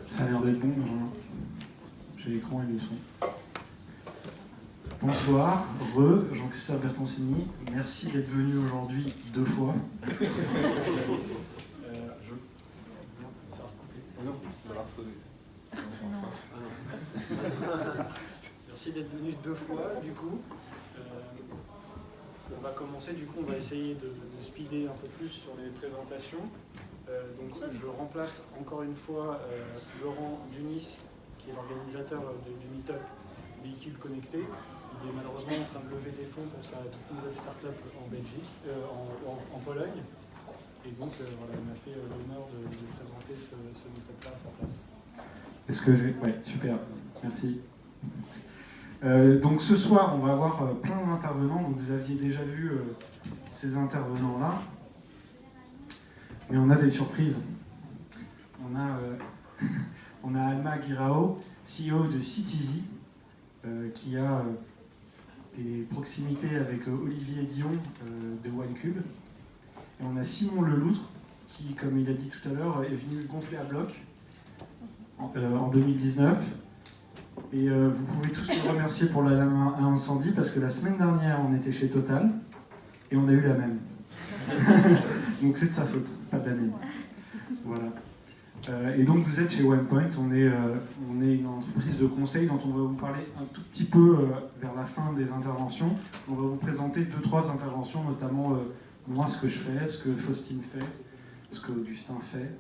Ça a l'air d'être bon, Benjamin. J'ai l'écran et le son. Bonsoir, Jean-Christophe Bertoncini. Merci d'être venu aujourd'hui 2 fois. Merci d'être venu 2 fois, du coup. On va commencer, du coup, on va essayer de speeder un peu plus sur les présentations. Donc, je remplace encore une fois Laurent Dunis, qui est l'organisateur du Meetup Véhicules Connectés. Il est malheureusement en train de lever des fonds pour sa toute nouvelle start-up en Belgique, en Pologne. Et donc, voilà, il m'a fait l'honneur de présenter ce Meetup-là à sa place. Est-ce que j'ai... Ouais, super, merci. Donc ce soir, on va avoir plein d'intervenants. Donc vous aviez déjà vu ces intervenants-là. Mais on a des surprises. On a Alma Guirao, CEO de Citizy, qui a des proximités avec Olivier Dion de OneCube. Et on a Simon Leloutre, qui, comme il a dit tout à l'heure, est venu gonfler à bloc en 2019. Et vous pouvez tous nous remercier pour la lame à incendie, parce que la semaine dernière, on était chez Total, et on a eu la même. Donc c'est de sa faute, pas de la mienne. Voilà. Et donc vous êtes chez OnePoint, on est une entreprise de conseil dont on va vous parler un tout petit peu vers la fin des interventions. On va vous présenter 2-3 interventions, notamment moi ce que je fais, ce que Faustine fait, ce que Augustin fait,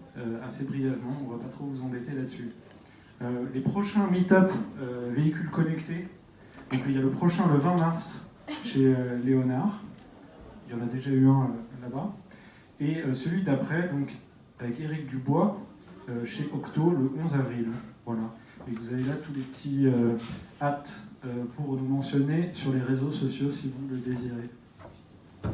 assez brièvement, on ne va pas trop vous embêter là-dessus. Les prochains meet-up véhicules connectés, donc il y a le prochain le 20 mars chez Léonard, il y en a déjà eu un là-bas, et celui d'après, donc avec Éric Dubois, chez Octo, le 11 avril. Voilà. Et vous avez là tous les petits hâtes pour nous mentionner sur les réseaux sociaux si vous le désirez. Voilà.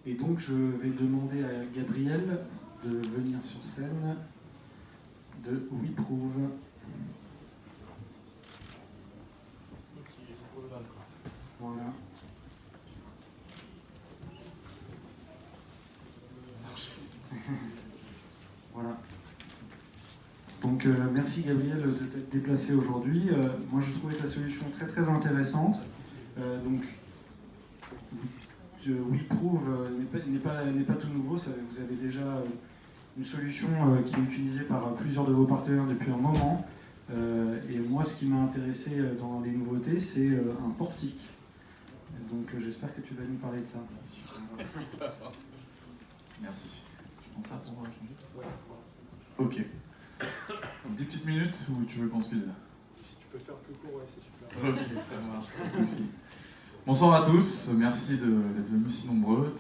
Et donc je vais demander à Gabriel de venir sur scène de WeProve. Voilà. Voilà. Donc merci Gabriel de t'être déplacé aujourd'hui. Moi je trouvais ta solution très très intéressante. Donc WeProve n'est pas tout nouveau, vous avez déjà une solution qui est utilisée par plusieurs de vos partenaires depuis un moment. Et moi ce qui m'a intéressé dans les nouveautés, c'est un portique. Donc j'espère que tu vas nous parler de ça. Merci. Je prends ça pour changer. Ok. Donc 10 petites minutes ou tu veux qu'on speed? Si tu peux faire plus court, ouais, c'est super. Ok, ça marche, pas de souci. Bonsoir à tous, merci d'être venus si nombreux.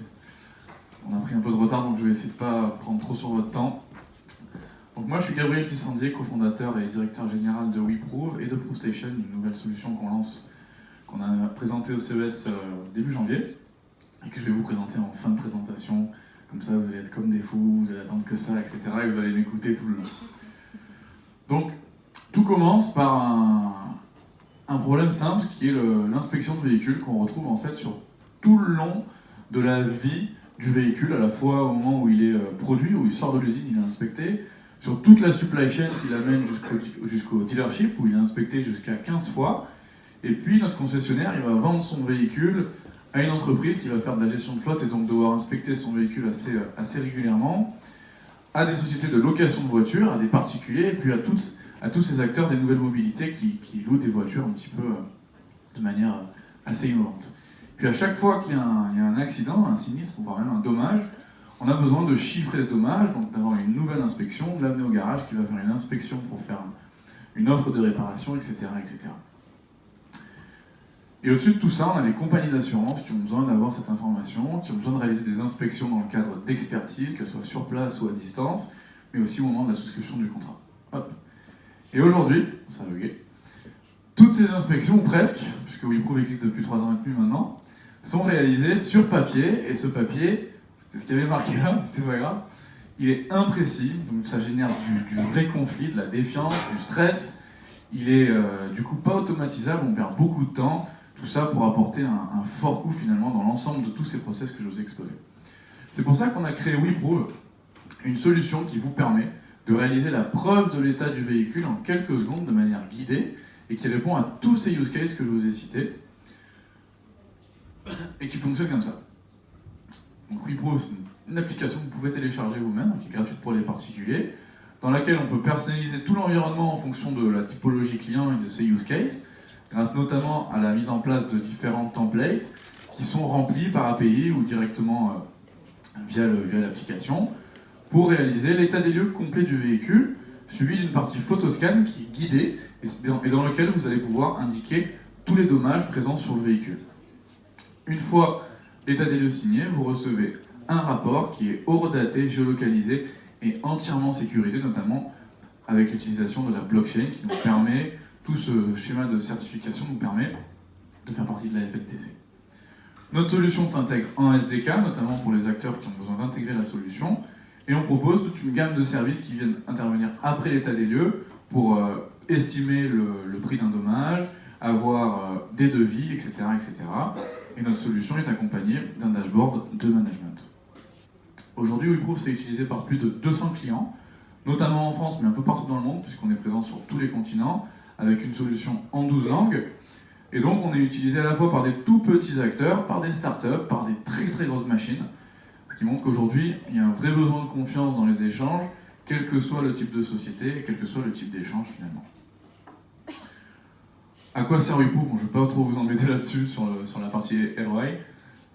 On a pris un peu de retard, donc je vais essayer de ne pas prendre trop sur votre temps. Donc moi je suis Gabriel Tissandier, cofondateur et directeur général de WeProve et de ProveStation, une nouvelle solution qu'on a présentée au CES début janvier et que je vais vous présenter en fin de présentation. Comme ça vous allez être comme des fous, vous allez attendre que ça, etc. et vous allez m'écouter tout le long. Donc tout commence par un problème simple qui est l'inspection de véhicules qu'on retrouve en fait sur tout le long de la vie du véhicule, à la fois au moment où il est produit, où il sort de l'usine, il est inspecté, sur toute la supply chain qui l'amène jusqu'au dealership, où il est inspecté jusqu'à 15 fois, et puis notre concessionnaire, il va vendre son véhicule à une entreprise qui va faire de la gestion de flotte et donc devoir inspecter son véhicule assez régulièrement, à des sociétés de location de voitures, à des particuliers, et puis à tous ces acteurs des nouvelles mobilités qui louent des voitures un petit peu de manière assez innovante. Puis à chaque fois qu'il y a un accident, un sinistre, voire même un dommage, on a besoin de chiffrer ce dommage, donc d'avoir une nouvelle inspection, de l'amener au garage qui va faire une inspection pour faire une offre de réparation, etc. etc. Et au-dessus de tout ça, on a des compagnies d'assurance qui ont besoin d'avoir cette information, qui ont besoin de réaliser des inspections dans le cadre d'expertise, qu'elles soient sur place ou à distance, mais aussi au moment de la souscription du contrat. Hop. Et aujourd'hui, ça a bugué, toutes ces inspections, ou presque, puisque WeProve existe depuis 3 ans et demi maintenant, sont réalisées sur papier, et ce papier, c'était ce qu'il y avait marqué là, c'est pas grave, il est imprécis, donc ça génère du vrai conflit, de la défiance, du stress, il est du coup pas automatisable, on perd beaucoup de temps, tout ça pour apporter un fort coût finalement dans l'ensemble de tous ces process que je vous ai exposés. C'est pour ça qu'on a créé WeProve, Une solution qui vous permet de réaliser la preuve de l'état du véhicule en quelques secondes de manière guidée et qui répond à tous ces use cases que je vous ai cités et qui fonctionne comme ça. Donc WePro, c'est une application que vous pouvez télécharger vous-même, qui est gratuite pour les particuliers, dans laquelle on peut personnaliser tout l'environnement en fonction de la typologie client et de ses use cases, grâce notamment à la mise en place de différents templates qui sont remplis par API ou directement via l'application pour réaliser l'état des lieux complet du véhicule, suivi d'une partie photoscan qui est guidée et dans lequel vous allez pouvoir indiquer tous les dommages présents sur le véhicule. Une fois l'état des lieux signé, vous recevez un rapport qui est horodaté, géolocalisé et entièrement sécurisé, notamment avec l'utilisation de la blockchain qui nous permet, tout ce schéma de certification nous permet de faire partie de la FNTC. Notre solution s'intègre en SDK, notamment pour les acteurs qui ont besoin d'intégrer la solution, et on propose toute une gamme de services qui viennent intervenir après l'état des lieux pour estimer le prix d'un dommage, avoir des devis, etc., etc. Et notre solution est accompagnée d'un dashboard de management. Aujourd'hui, WeProof c'est utilisé par plus de 200 clients, notamment en France, mais un peu partout dans le monde, puisqu'on est présent sur tous les continents, avec une solution en 12 langues. Et donc, on est utilisé à la fois par des tout petits acteurs, par des startups, par des très très grosses machines, ce qui montre qu'aujourd'hui, il y a un vrai besoin de confiance dans les échanges, quel que soit le type de société, et quel que soit le type d'échange finalement. À quoi sert WeProof? Bon, je ne vais pas trop vous embêter là-dessus sur la partie ROI,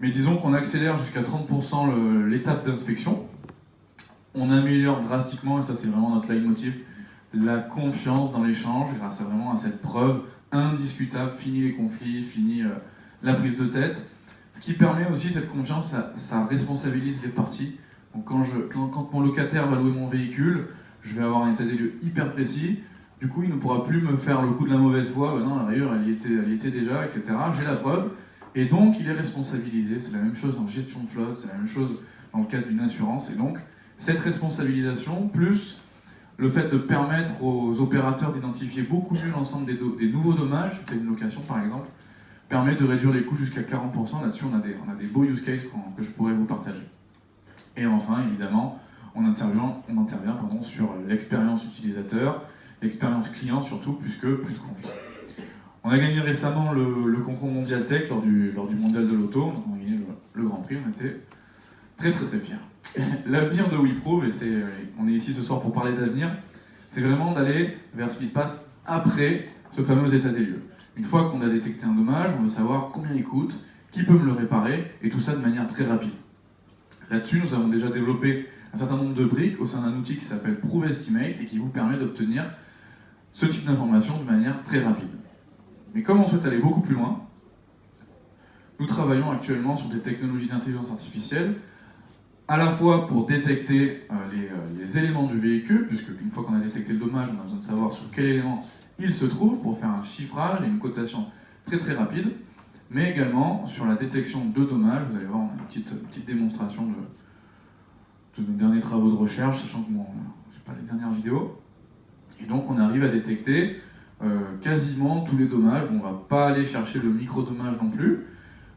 mais disons qu'on accélère jusqu'à 30% l'étape d'inspection. On améliore drastiquement, et ça c'est vraiment notre leitmotiv, la confiance dans l'échange grâce à cette preuve indiscutable, fini les conflits, fini la prise de tête. Ce qui permet aussi cette confiance, ça responsabilise les parties. Donc quand mon locataire va louer mon véhicule, je vais avoir un état des lieux hyper précis. Du coup, il ne pourra plus me faire le coup de la mauvaise foi. Ben non, la rayure, elle y était déjà, etc. J'ai la preuve. Et donc, il est responsabilisé. C'est la même chose en gestion de flotte, c'est la même chose dans le cadre d'une assurance. Et donc, cette responsabilisation, plus le fait de permettre aux opérateurs d'identifier beaucoup mieux l'ensemble des nouveaux dommages, suite à une location par exemple, permet de réduire les coûts jusqu'à 40%. Là-dessus, on a des beaux use cases que je pourrais vous partager. Et enfin, évidemment, on intervient sur l'expérience utilisateur, l'expérience client surtout, puisque plus de conflits. On a gagné récemment le concours Mondial Tech lors du Mondial de l'Auto. On a gagné le Grand Prix, on était très très très fiers. L'avenir de WeProof, et on est ici ce soir pour parler d'avenir, c'est vraiment d'aller vers ce qui se passe après ce fameux état des lieux. Une fois qu'on a détecté un dommage, on veut savoir combien il coûte, qui peut me le réparer, et tout ça de manière très rapide. Là-dessus, nous avons déjà développé un certain nombre de briques au sein d'un outil qui s'appelle Proof Estimate et qui vous permet d'obtenir ce type d'informations de manière très rapide. Mais comme on souhaite aller beaucoup plus loin, nous travaillons actuellement sur des technologies d'intelligence artificielle, à la fois pour détecter les éléments du véhicule, puisque une fois qu'on a détecté le dommage, on a besoin de savoir sur quel élément il se trouve pour faire un chiffrage et une cotation très très rapide, mais également sur la détection de dommages. Vous allez voir, on a une petite démonstration de nos derniers travaux de recherche, sachant que je n'ai pas les dernières vidéos. Et donc on arrive à détecter quasiment tous les dommages. Bon, on ne va pas aller chercher le micro-dommage non plus,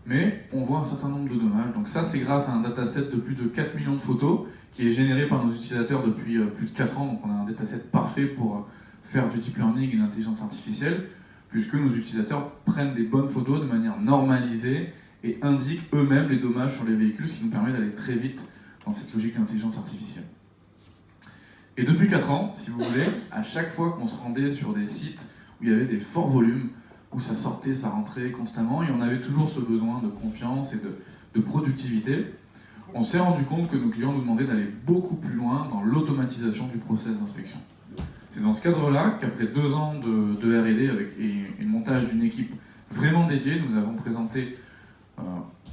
mais on voit un certain nombre de dommages. Donc ça, c'est grâce à un dataset de plus de 4 millions de photos qui est généré par nos utilisateurs depuis plus de 4 ans. Donc on a un dataset parfait pour faire du deep learning et de l'intelligence artificielle, puisque nos utilisateurs prennent des bonnes photos de manière normalisée et indiquent eux-mêmes les dommages sur les véhicules, ce qui nous permet d'aller très vite dans cette logique d'intelligence artificielle. Et depuis 4 ans, si vous voulez, à chaque fois qu'on se rendait sur des sites où il y avait des forts volumes, où ça sortait, ça rentrait constamment, et on avait toujours ce besoin de confiance et de productivité, on s'est rendu compte que nos clients nous demandaient d'aller beaucoup plus loin dans l'automatisation du process d'inspection. C'est dans ce cadre-là qu'après 2 ans de R&D et le montage d'une équipe vraiment dédiée, nous avons présenté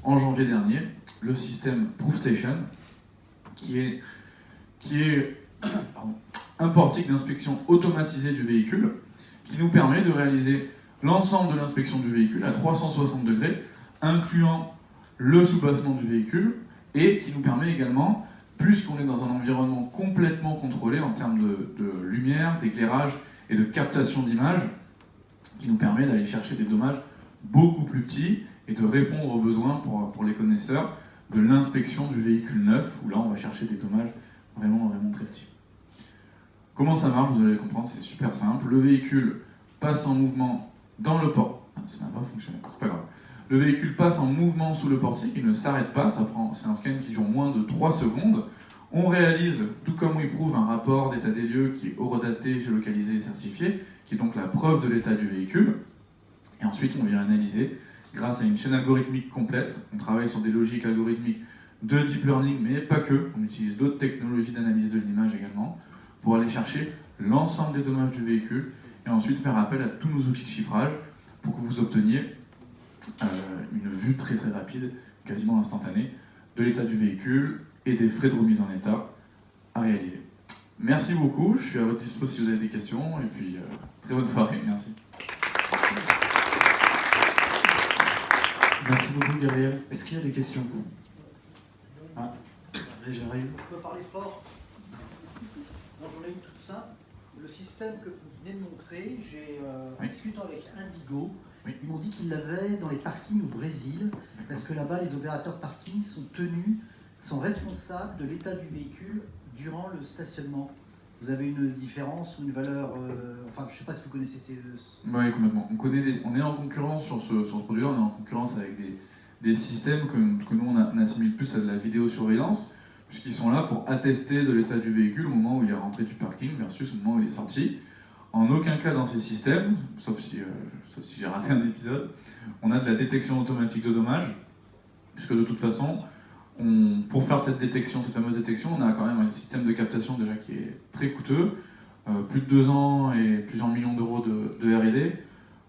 en janvier dernier le système ProofStation, qui est un portique d'inspection automatisé du véhicule, qui nous permet de réaliser l'ensemble de l'inspection du véhicule à 360 degrés, incluant le soubassement du véhicule, et qui nous permet également, puisqu'on est dans un environnement complètement contrôlé en termes de lumière, d'éclairage et de captation d'images, qui nous permet d'aller chercher des dommages beaucoup plus petits et de répondre aux besoins pour les connaisseurs de l'inspection du véhicule neuf, où là on va chercher des dommages vraiment montrer petit. Comment ça marche? Vous allez comprendre, c'est super simple. Le véhicule passe en mouvement dans le port. Ah, ça n'a pas fonctionné, c'est pas grave. Le véhicule passe en mouvement sous le portique, il ne s'arrête pas, c'est un scan qui dure moins de 3 secondes. On réalise, tout comme il prouve, un rapport d'état des lieux qui est horodaté, géolocalisé et certifié, qui est donc la preuve de l'état du véhicule. Et ensuite, on vient analyser grâce à une chaîne algorithmique complète. On travaille sur des logiques algorithmiques de deep learning, mais pas que. On utilise d'autres technologies d'analyse de l'image également pour aller chercher l'ensemble des dommages du véhicule et ensuite faire appel à tous nos outils de chiffrage pour que vous obteniez une vue très très rapide, quasiment instantanée, de l'état du véhicule et des frais de remise en état à réaliser. Merci beaucoup, je suis à votre disposition si vous avez des questions, et puis très bonne soirée, merci. Merci beaucoup Gabriel. Est-ce qu'il y a des questions? Ah, j'arrive. On peut parler fort. Bon, j'en ai une toute simple. Le système que vous venez de montrer, en discutant avec Indigo, ils m'ont dit qu'ils l'avaient dans les parkings au Brésil, parce que là-bas, les opérateurs de parking sont responsables de l'état du véhicule durant le stationnement. Vous avez une différence ou une valeur enfin, je ne sais pas si vous connaissez ces... Oui, complètement. On est en concurrence sur ce produit-là, on est en concurrence avec des systèmes que nous, on assimile plus à de la vidéosurveillance, puisqu'ils sont là pour attester de l'état du véhicule au moment où il est rentré du parking versus au moment où il est sorti. En aucun cas dans ces systèmes, sauf si j'ai raté un épisode, on a de la détection automatique de dommages, puisque de toute façon, pour faire cette fameuse détection, on a quand même un système de captation déjà qui est très coûteux, plus de 2 ans et plusieurs millions d'euros de R&D.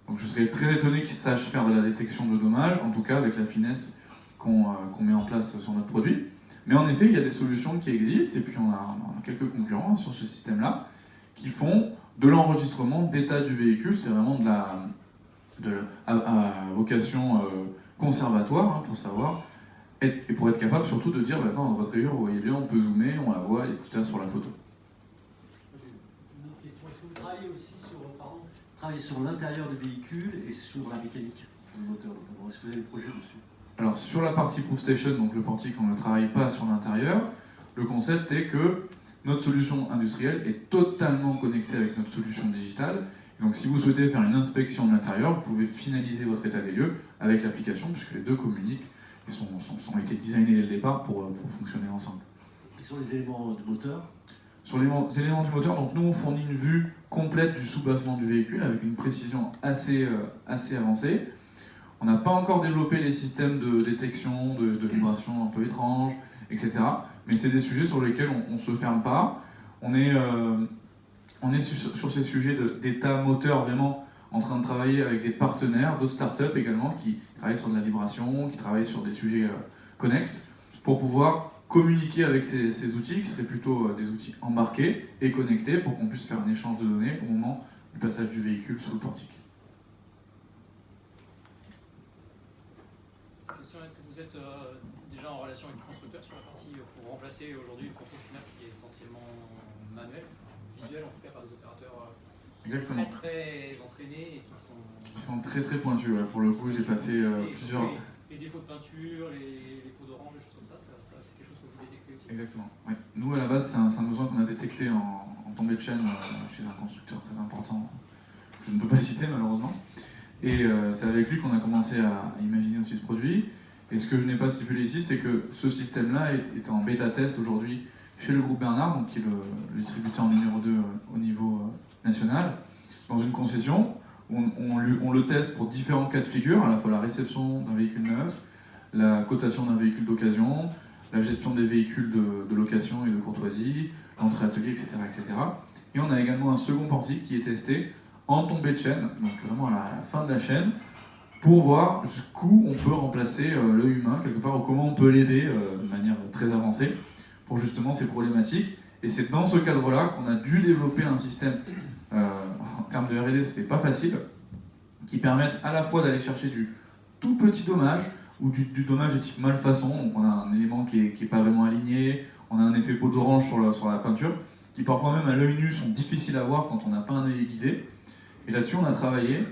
Donc je serais très étonné qu'ils sachent faire de la détection de dommages, en tout cas avec la finesse qu'on met en place sur notre produit. Mais en effet, il y a des solutions qui existent, et puis on a quelques concurrents sur ce système-là, qui font de l'enregistrement d'état du véhicule. C'est vraiment à vocation conservatoire, hein, pour savoir, et pour être capable surtout de dire, maintenant dans votre rayure, vous voyez bien, on peut zoomer, on la voit, elle est déjà sur la photo. Une autre question, est-ce que vous travaillez aussi sur l'intérieur du véhicule et sur la mécanique du moteur notamment? Est-ce que vous avez des projets dessus? Alors sur la partie Proof Station, donc le portique, on ne travaille pas sur l'intérieur. Le concept est que notre solution industrielle est totalement connectée avec notre solution digitale. Et donc si vous souhaitez faire une inspection de l'intérieur, vous pouvez finaliser votre état des lieux avec l'application, puisque les deux communiquent et ont été designés dès le départ pour fonctionner ensemble. Quels sont les éléments du moteur? Sur les éléments du moteur, donc nous on fournit une vue complète du soubassement du véhicule avec une précision assez avancée. On n'a pas encore développé les systèmes de détection, de vibrations un peu étranges, etc. Mais c'est des sujets sur lesquels on ne se ferme pas. On est sur ces sujets d'état moteur vraiment en train de travailler avec des partenaires, d'autres startups également, qui travaillent sur de la vibration, qui travaillent sur des sujets connexes, pour pouvoir communiquer avec ces outils, qui seraient plutôt des outils embarqués et connectés, pour qu'on puisse faire un échange de données au moment du passage du véhicule sous le portique. Est-ce que vous êtes déjà en relation avec le constructeur sur la partie pour remplacer aujourd'hui le contrôle final qui est essentiellement manuel, visuel en tout cas par des opérateurs Exactement. très entraînés et qui sont très très pointus, ouais. Pour le coup j'ai passé plusieurs... Les défauts de peinture, les pots d'orange, des choses comme ça, c'est quelque chose que vous détectez aussi? Exactement, ouais. Nous à la base c'est un besoin qu'on a détecté en tombée de chaîne chez un constructeur très important, que je ne peux pas citer malheureusement. Et c'est avec lui qu'on a commencé à imaginer aussi ce produit. Et ce que je n'ai pas stipulé ici, c'est que ce système-là est en bêta-test aujourd'hui chez le groupe Bernard, donc qui est le distributeur numéro 2 au niveau national, dans une concession. On le teste pour différents cas de figure, à la fois la réception d'un véhicule neuf, la cotation d'un véhicule d'occasion, la gestion des véhicules de location et de courtoisie, l'entrée atelier, etc., etc. Et on a également un second portique qui est testé en tombée de chaîne, donc vraiment à la fin de la chaîne, pour voir jusqu'où on peut remplacer l'œil humain, quelque part, ou comment on peut l'aider de manière très avancée pour justement ces problématiques. Et c'est dans ce cadre-là qu'on a dû développer un système, en termes de R&D, c'était pas facile, qui permette à la fois d'aller chercher du tout petit dommage, ou du dommage de type malfaçon, donc on a un élément qui est pas vraiment aligné, on a un effet peau d'orange sur la peinture, qui parfois même à l'œil nu sont difficiles à voir quand on n'a pas un œil aiguisé. Et là-dessus on a travaillé,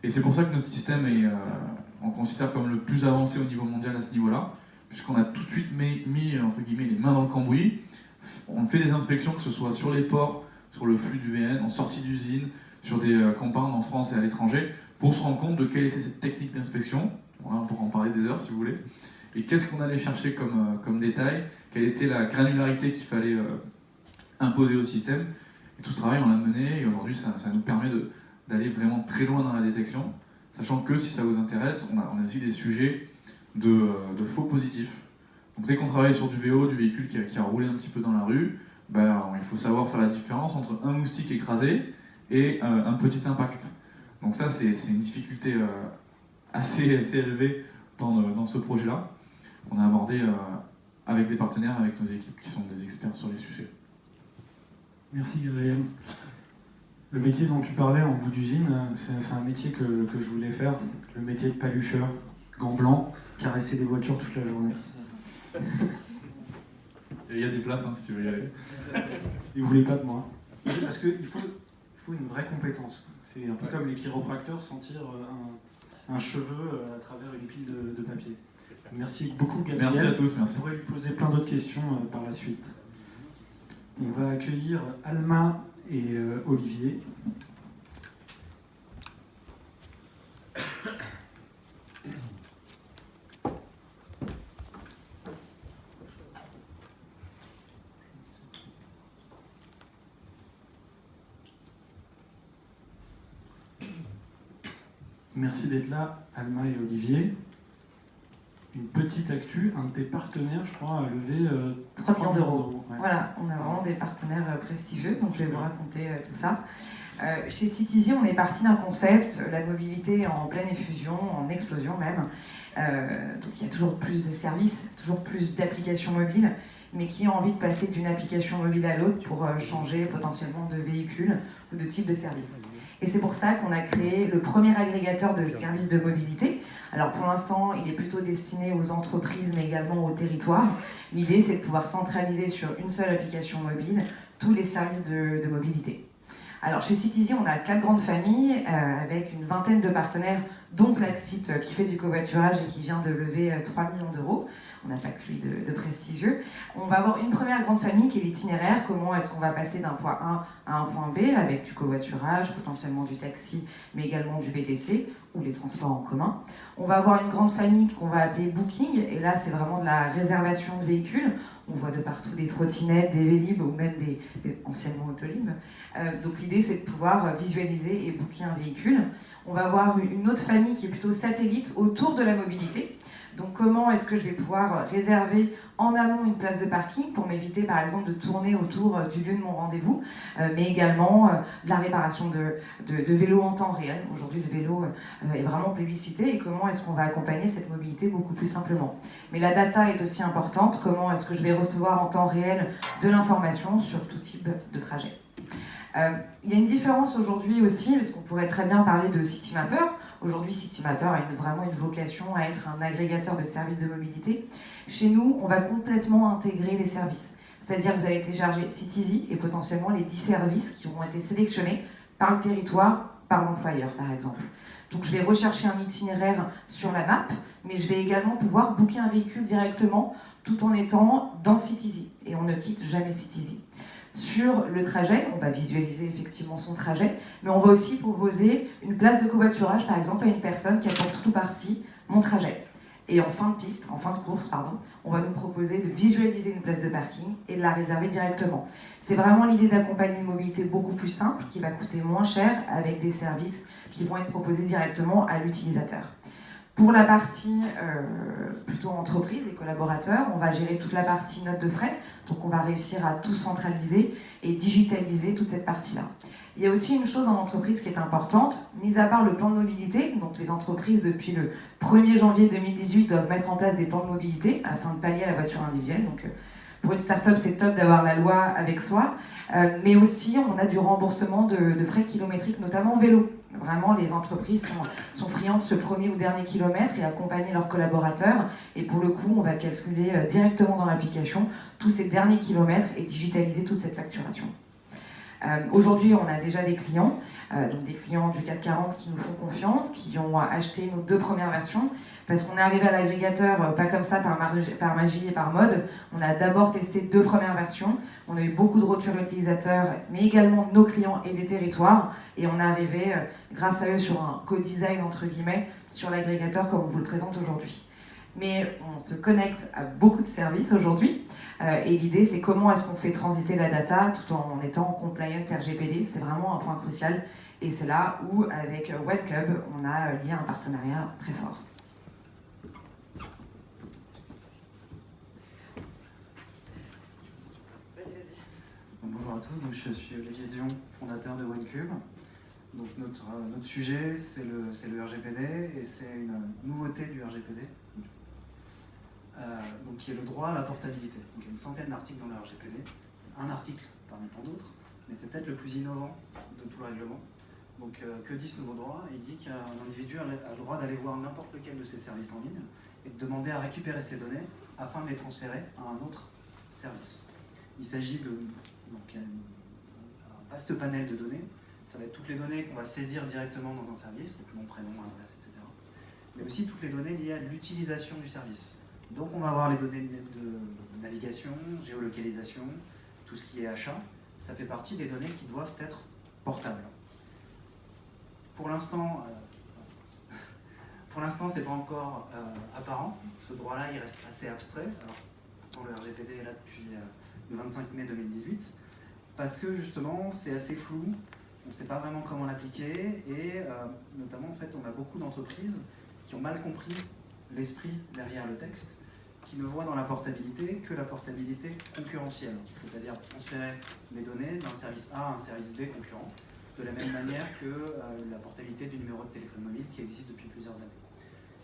et c'est pour ça que notre système est, on considère comme le plus avancé au niveau mondial à ce niveau-là, puisqu'on a tout de suite mis entre guillemets, les mains dans le cambouis, on fait des inspections, que ce soit sur les ports, sur le flux du VN, en sortie d'usine, sur des compounds en France et à l'étranger, pour se rendre compte de quelle était cette technique d'inspection. Voilà, on pourra en parler des heures si vous voulez. Et qu'est-ce qu'on allait chercher comme détail, quelle était la granularité qu'il fallait imposer au système. Et tout ce travail, on l'a mené, et aujourd'hui, ça nous permet d'aller vraiment très loin dans la détection, sachant que, si ça vous intéresse, on a aussi des sujets de faux positifs. Donc dès qu'on travaille sur du VO, du véhicule qui a roulé un petit peu dans la rue, il faut savoir faire la différence entre un moustique écrasé et un petit impact. Donc ça, c'est une difficulté assez élevée dans ce projet-là, qu'on a abordé avec des partenaires, avec nos équipes qui sont des experts sur les sujets. Merci Gabriel. Le métier dont tu parlais en bout d'usine, c'est un métier que je voulais faire, le métier de palucheur, gants blancs, caresser des voitures toute la journée. Il y a des places si tu veux y aller. Ils ne voulaient pas de moi. Parce qu'il faut une vraie compétence. C'est un peu comme les chiropracteurs sentir un cheveu à travers une pile de papier. Merci beaucoup Gabriel. Merci à tous, merci. On pourrait lui poser plein d'autres questions par la suite. On va accueillir Alma et Olivier. Merci d'être là, Alma et Olivier. Une petite actu, un de tes partenaires, je crois, a levé 3 millions d'euros. Ouais. Voilà, on a vraiment des partenaires prestigieux, donc je vais vous raconter tout ça. Chez Citizy, on est parti d'un concept, la mobilité en pleine effusion, en explosion même. Donc il y a toujours plus de services, toujours plus d'applications mobiles, mais qui ont envie de passer d'une application mobile à l'autre pour changer potentiellement de véhicule ou de type de service. Et c'est pour ça qu'on a créé le premier agrégateur de services de mobilité. Alors pour l'instant, il est plutôt destiné aux entreprises, mais également aux territoires. L'idée, c'est de pouvoir centraliser sur une seule application mobile tous les services de mobilité. Alors chez Citizy, on a 4 grandes familles avec une vingtaine de partenaires, dont Plaxit qui fait du covoiturage et qui vient de lever 3 millions d'euros. On n'a pas que lui de prestigieux. On va avoir une première grande famille qui est l'itinéraire. Comment est-ce qu'on va passer d'un point A à un point B avec du covoiturage, potentiellement du taxi, mais également du VTC ou les transports en commun. On va avoir une grande famille qu'on va appeler Booking, et là c'est vraiment de la réservation de véhicules. On voit de partout des trottinettes, des Vélib ou même des anciennement Autolib. Donc l'idée c'est de pouvoir visualiser et booker un véhicule. On va avoir une autre famille qui est plutôt satellite autour de la mobilité. Donc comment est-ce que je vais pouvoir réserver en amont une place de parking pour m'éviter par exemple de tourner autour du lieu de mon rendez-vous, mais également de la réparation de vélos en temps réel. Aujourd'hui le vélo est vraiment plébiscité, et comment est-ce qu'on va accompagner cette mobilité beaucoup plus simplement. Mais la data est aussi importante. Comment est-ce que je vais recevoir en temps réel de l'information sur tout type de trajet. Il y a une différence aujourd'hui aussi, parce qu'on pourrait très bien parler de Citymapper. Aujourd'hui, Citymapper a vraiment une vocation à être un agrégateur de services de mobilité. Chez nous, on va complètement intégrer les services. C'est-à-dire que vous allez télécharger Citizy et potentiellement les 10 services qui auront été sélectionnés par le territoire, par l'employeur par exemple. Donc je vais rechercher un itinéraire sur la map, mais je vais également pouvoir booker un véhicule directement tout en étant dans Citizy. Et on ne quitte jamais Citizy. Sur le trajet, on va visualiser effectivement son trajet, mais on va aussi proposer une place de covoiturage, par exemple, à une personne qui a pour tout ou partie mon trajet. Et en fin de piste, en fin de course, on va nous proposer de visualiser une place de parking et de la réserver directement. C'est vraiment l'idée d'accompagner une mobilité beaucoup plus simple, qui va coûter moins cher, avec des services qui vont être proposés directement à l'utilisateur. Pour la partie plutôt entreprise et collaborateurs, on va gérer toute la partie note de frais, donc on va réussir à tout centraliser et digitaliser toute cette partie-là. Il y a aussi une chose en entreprise qui est importante, mis à part le plan de mobilité, donc les entreprises depuis le 1er janvier 2018 doivent mettre en place des plans de mobilité afin de pallier à la voiture individuelle. Donc, pour une start-up, c'est top d'avoir la loi avec soi, mais aussi on a du remboursement de frais kilométriques, notamment vélo. Vraiment, les entreprises sont friandes de ce premier ou dernier kilomètre et accompagner leurs collaborateurs. Et pour le coup, on va calculer directement dans l'application tous ces derniers kilomètres et digitaliser toute cette facturation. Aujourd'hui, on a déjà des clients, donc des clients du CAC 40 qui nous font confiance, qui ont acheté nos 2 premières versions, parce qu'on est arrivé à l'agrégateur pas comme ça par magie et par mode. On a d'abord testé 2 premières versions, on a eu beaucoup de retours utilisateurs, mais également de nos clients et des territoires, et on est arrivé, grâce à eux, sur un co-design entre guillemets, sur l'agrégateur comme on vous le présente aujourd'hui. Mais on se connecte à beaucoup de services aujourd'hui. Et l'idée, c'est comment est-ce qu'on fait transiter la data tout en étant compliant RGPD. C'est vraiment un point crucial. Et c'est là où, avec WebCub, on a lié un partenariat très fort. Bonjour à tous, donc je suis Olivier Dion, fondateur de WebCub. Donc notre sujet, c'est le RGPD et c'est une nouveauté du RGPD. Donc qui est le droit à la portabilité. Donc il y a une centaine d'articles dans le RGPD, un article parmi tant d'autres, mais c'est peut-être le plus innovant de tout le règlement. Donc que dit ce nouveau droit? Il dit qu'un individu a le droit d'aller voir n'importe lequel de ses services en ligne et de demander à récupérer ces données afin de les transférer à un autre service. Il s'agit de un vaste panel de données. Ça va être toutes les données qu'on va saisir directement dans un service, donc nom, prénom, adresse, etc. Mais aussi toutes les données liées à l'utilisation du service. Donc on va avoir les données de navigation, géolocalisation, tout ce qui est achat. Ça fait partie des données qui doivent être portables. Pour l'instant, c'est pas encore apparent. Ce droit-là, il reste assez abstrait. Alors, pourtant, le RGPD est là depuis le 25 mai 2018, parce que justement, c'est assez flou. On ne sait pas vraiment comment l'appliquer, et notamment, en fait, on a beaucoup d'entreprises qui ont mal compris l'esprit derrière le texte, qui ne voient dans la portabilité que la portabilité concurrentielle, c'est-à-dire transférer les données d'un service A à un service B concurrent, de la même manière que la portabilité du numéro de téléphone mobile qui existe depuis plusieurs années.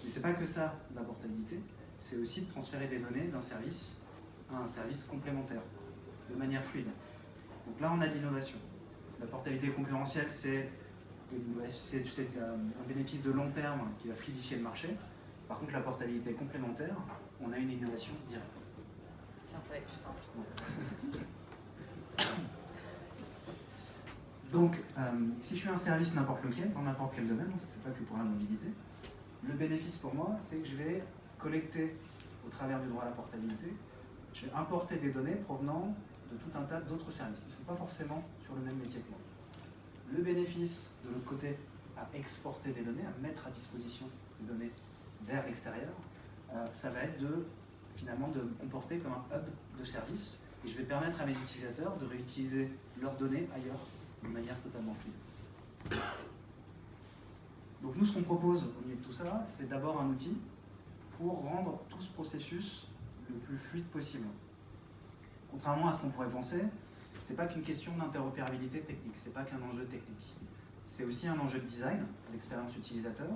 Mais ce n'est pas que ça, la portabilité, c'est aussi de transférer des données d'un service à un service complémentaire, de manière fluide. Donc là, on a de l'innovation. La portabilité concurrentielle, c'est un bénéfice de long terme qui va fluidifier le marché. Par contre, la portabilité complémentaire, on a une innovation directe. Tiens, ça va être plus simple. Donc, si je suis un service n'importe lequel, dans n'importe quel domaine, c'est pas que pour la mobilité, le bénéfice pour moi, c'est que je vais collecter, au travers du droit à la portabilité, je vais importer des données provenant de tout un tas d'autres services qui ne sont pas forcément sur le même métier que moi. Le bénéfice, de l'autre côté, à exporter des données, à mettre à disposition des données vers l'extérieur, ça va être finalement de me comporter comme un hub de service, et je vais permettre à mes utilisateurs de réutiliser leurs données ailleurs de manière totalement fluide. Donc nous, ce qu'on propose au milieu de tout ça, c'est d'abord un outil pour rendre tout ce processus le plus fluide possible. Contrairement à ce qu'on pourrait penser, c'est pas qu'une question d'interopérabilité technique, c'est pas qu'un enjeu technique. C'est aussi un enjeu de design, d'expérience utilisateur.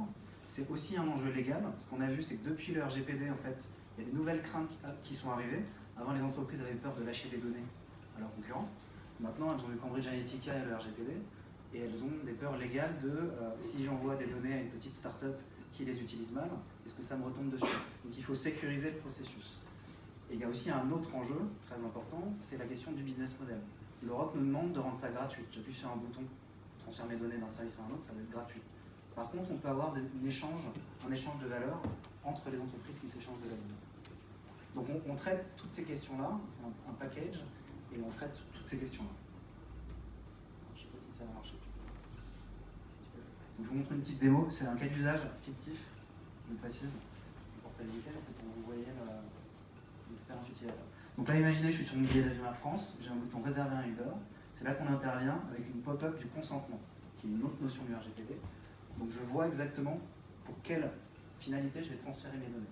C'est aussi un enjeu légal. Ce qu'on a vu, c'est que depuis le RGPD, en fait, il y a des nouvelles craintes qui sont arrivées. Avant, les entreprises avaient peur de lâcher des données à leurs concurrents. Maintenant, elles ont vu Cambridge Analytica et le RGPD, et elles ont des peurs légales de si j'envoie des données à une petite start-up qui les utilise mal, est-ce que ça me retombe dessus? Donc il faut sécuriser le processus. Et il y a aussi un autre enjeu très important, c'est la question du business model. L'Europe nous demande de rendre ça gratuit. J'appuie sur un bouton, transférer mes données d'un service à un autre, ça va être gratuit. Par contre, on peut avoir un échange de valeur entre les entreprises qui s'échangent de la donnée. Donc on traite toutes ces questions-là, un package, et on traite toutes ces questions-là. Je ne sais pas si ça va marcher. Donc, je vous montre une petite démo, c'est un cas d'usage fictif, je le précise, de portabilité, c'est pour que vous voyez l'expérience utilisateur. Donc là, imaginez, je suis sur mon billet d'avion à France, j'ai un bouton réserver un Uber, c'est là qu'on intervient avec une pop-up du consentement, qui est une autre notion du RGPD. Donc je vois exactement pour quelle finalité je vais transférer mes données.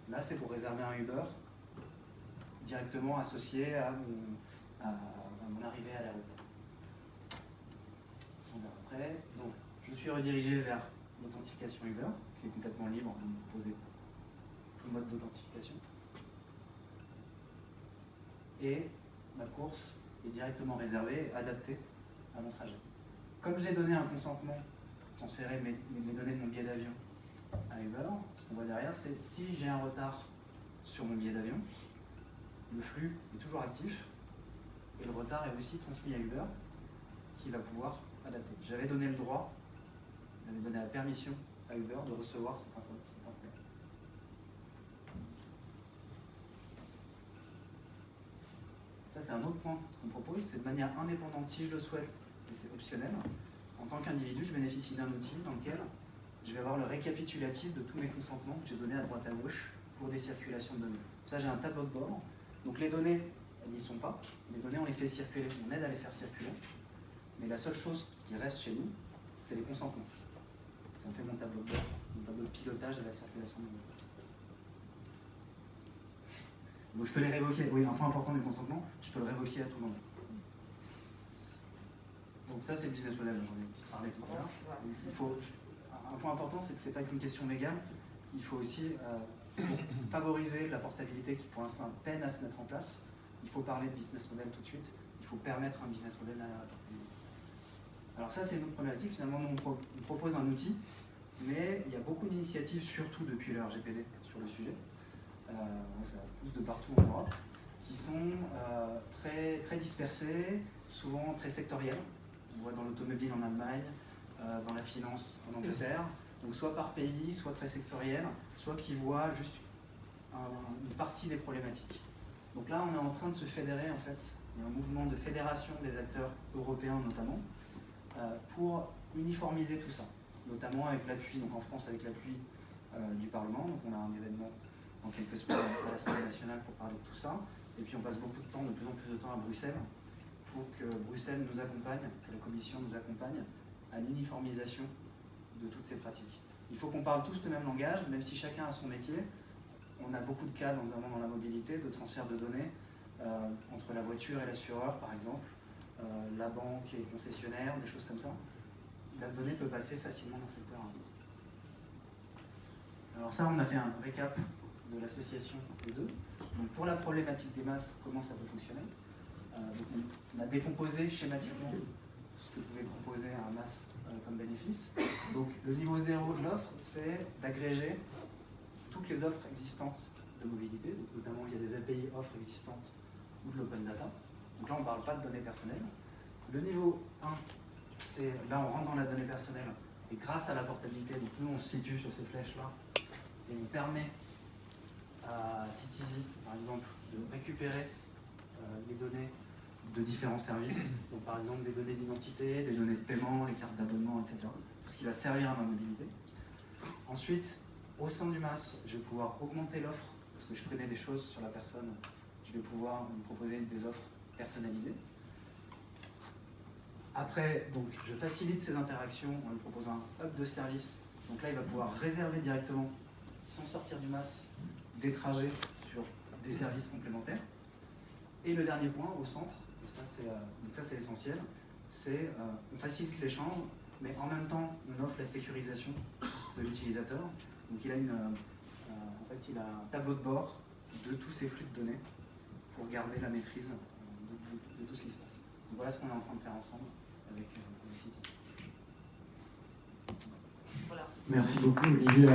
Là, c'est pour réserver un Uber directement associé à mon arrivée à l'aéroport. On verra après. Donc, je suis redirigé vers l'authentification Uber, qui est complètement libre, de me proposer tout le mode d'authentification. Et ma course est directement réservée et adaptée à mon trajet. Comme j'ai donné un consentement pour transférer mes données de mon billet d'avion à Uber, ce qu'on voit derrière, c'est si j'ai un retard sur mon billet d'avion, le flux est toujours actif et le retard est aussi transmis à Uber. qui va pouvoir adapter. J'avais donné le droit, j'avais donné la permission à Uber de recevoir cette info. Ça, c'est un autre point qu'on propose, c'est de manière indépendante, si je le souhaite, et c'est optionnel. En tant qu'individu, je bénéficie d'un outil dans lequel je vais avoir le récapitulatif de tous mes consentements que j'ai donnés à droite à gauche pour des circulations de données. Ça, j'ai un tableau de bord. Donc les données, elles n'y sont pas. Les données, on les fait circuler, on aide à les faire circuler. Mais la seule chose qui reste chez nous, c'est les consentements. Ça me fait mon tableau de bord, mon tableau de pilotage de la circulation de données. Donc je peux les révoquer. Oui, un point important du consentement, je peux le révoquer à tout moment. Donc ça, c'est le business model, j'en ai parlé tout à l'heure. Un point important, c'est que ce n'est pas qu'une question légale. Il faut aussi favoriser la portabilité qui, pour l'instant, peine à se mettre en place. Il faut parler de business model tout de suite. Il faut permettre un business model derrière la portabilité. Alors ça, c'est une autre problématique. Finalement, on propose un outil, mais il y a beaucoup d'initiatives, surtout depuis le RGPD, sur le sujet. Ça pousse de partout en Europe, qui sont très, très dispersées, souvent très sectorielles. On voit dans l'automobile en Allemagne, dans la finance en Angleterre, donc soit par pays, soit très sectoriel, soit qui voient juste une partie des problématiques. Donc là, on est en train de se fédérer, en fait. Il y a un mouvement de fédération des acteurs européens notamment, pour uniformiser tout ça, notamment avec l'appui, donc en France avec l'appui du Parlement. Donc on a un événement dans quelques semaines à l'Assemblée nationale pour parler de tout ça. Et puis on passe beaucoup de temps, de plus en plus de temps à Bruxelles, pour que Bruxelles nous accompagne, que la Commission nous accompagne à l'uniformisation de toutes ces pratiques. Il faut qu'on parle tous le même langage, même si chacun a son métier. On a beaucoup de cas, notamment dans la mobilité, de transfert de données entre la voiture et l'assureur, par exemple, la banque et les concessionnaires, des choses comme ça. La donnée peut passer facilement d'un secteur à un autre. Alors ça, on a fait un récap de l'association des deux. Donc pour la problématique des masses, comment ça peut fonctionner. Donc on a décomposé schématiquement ce que pouvait proposer un masse comme bénéfice. Donc le niveau 0 de l'offre, c'est d'agréger toutes les offres existantes de mobilité, donc notamment il y a des API offres existantes ou de l'open data. Donc là on ne parle pas de données personnelles. Le niveau 1, c'est là on rentre dans la donnée personnelle et grâce à la portabilité, donc nous on se situe sur ces flèches-là et on permet à Citizy, par exemple, de récupérer les données de différents services, donc par exemple des données d'identité, des données de paiement, les cartes d'abonnement, etc. Tout ce qui va servir à ma mobilité. Ensuite, au sein du MAS, je vais pouvoir augmenter l'offre, parce que je connais des choses sur la personne, je vais pouvoir lui proposer des offres personnalisées. Après, donc, je facilite ces interactions en lui proposant un hub de service. Donc là, il va pouvoir réserver directement, sans sortir du MAS, des trajets sur des services complémentaires. Et le dernier point, au centre, et ça c'est l'essentiel, c'est on facilite l'échange, mais en même temps on offre la sécurisation de l'utilisateur. Donc il a en fait, il a un tableau de bord de tous ces flux de données pour garder la maîtrise de tout ce qui se passe. Donc voilà ce qu'on est en train de faire ensemble avec Citizy. Voilà. Merci beaucoup Olivier.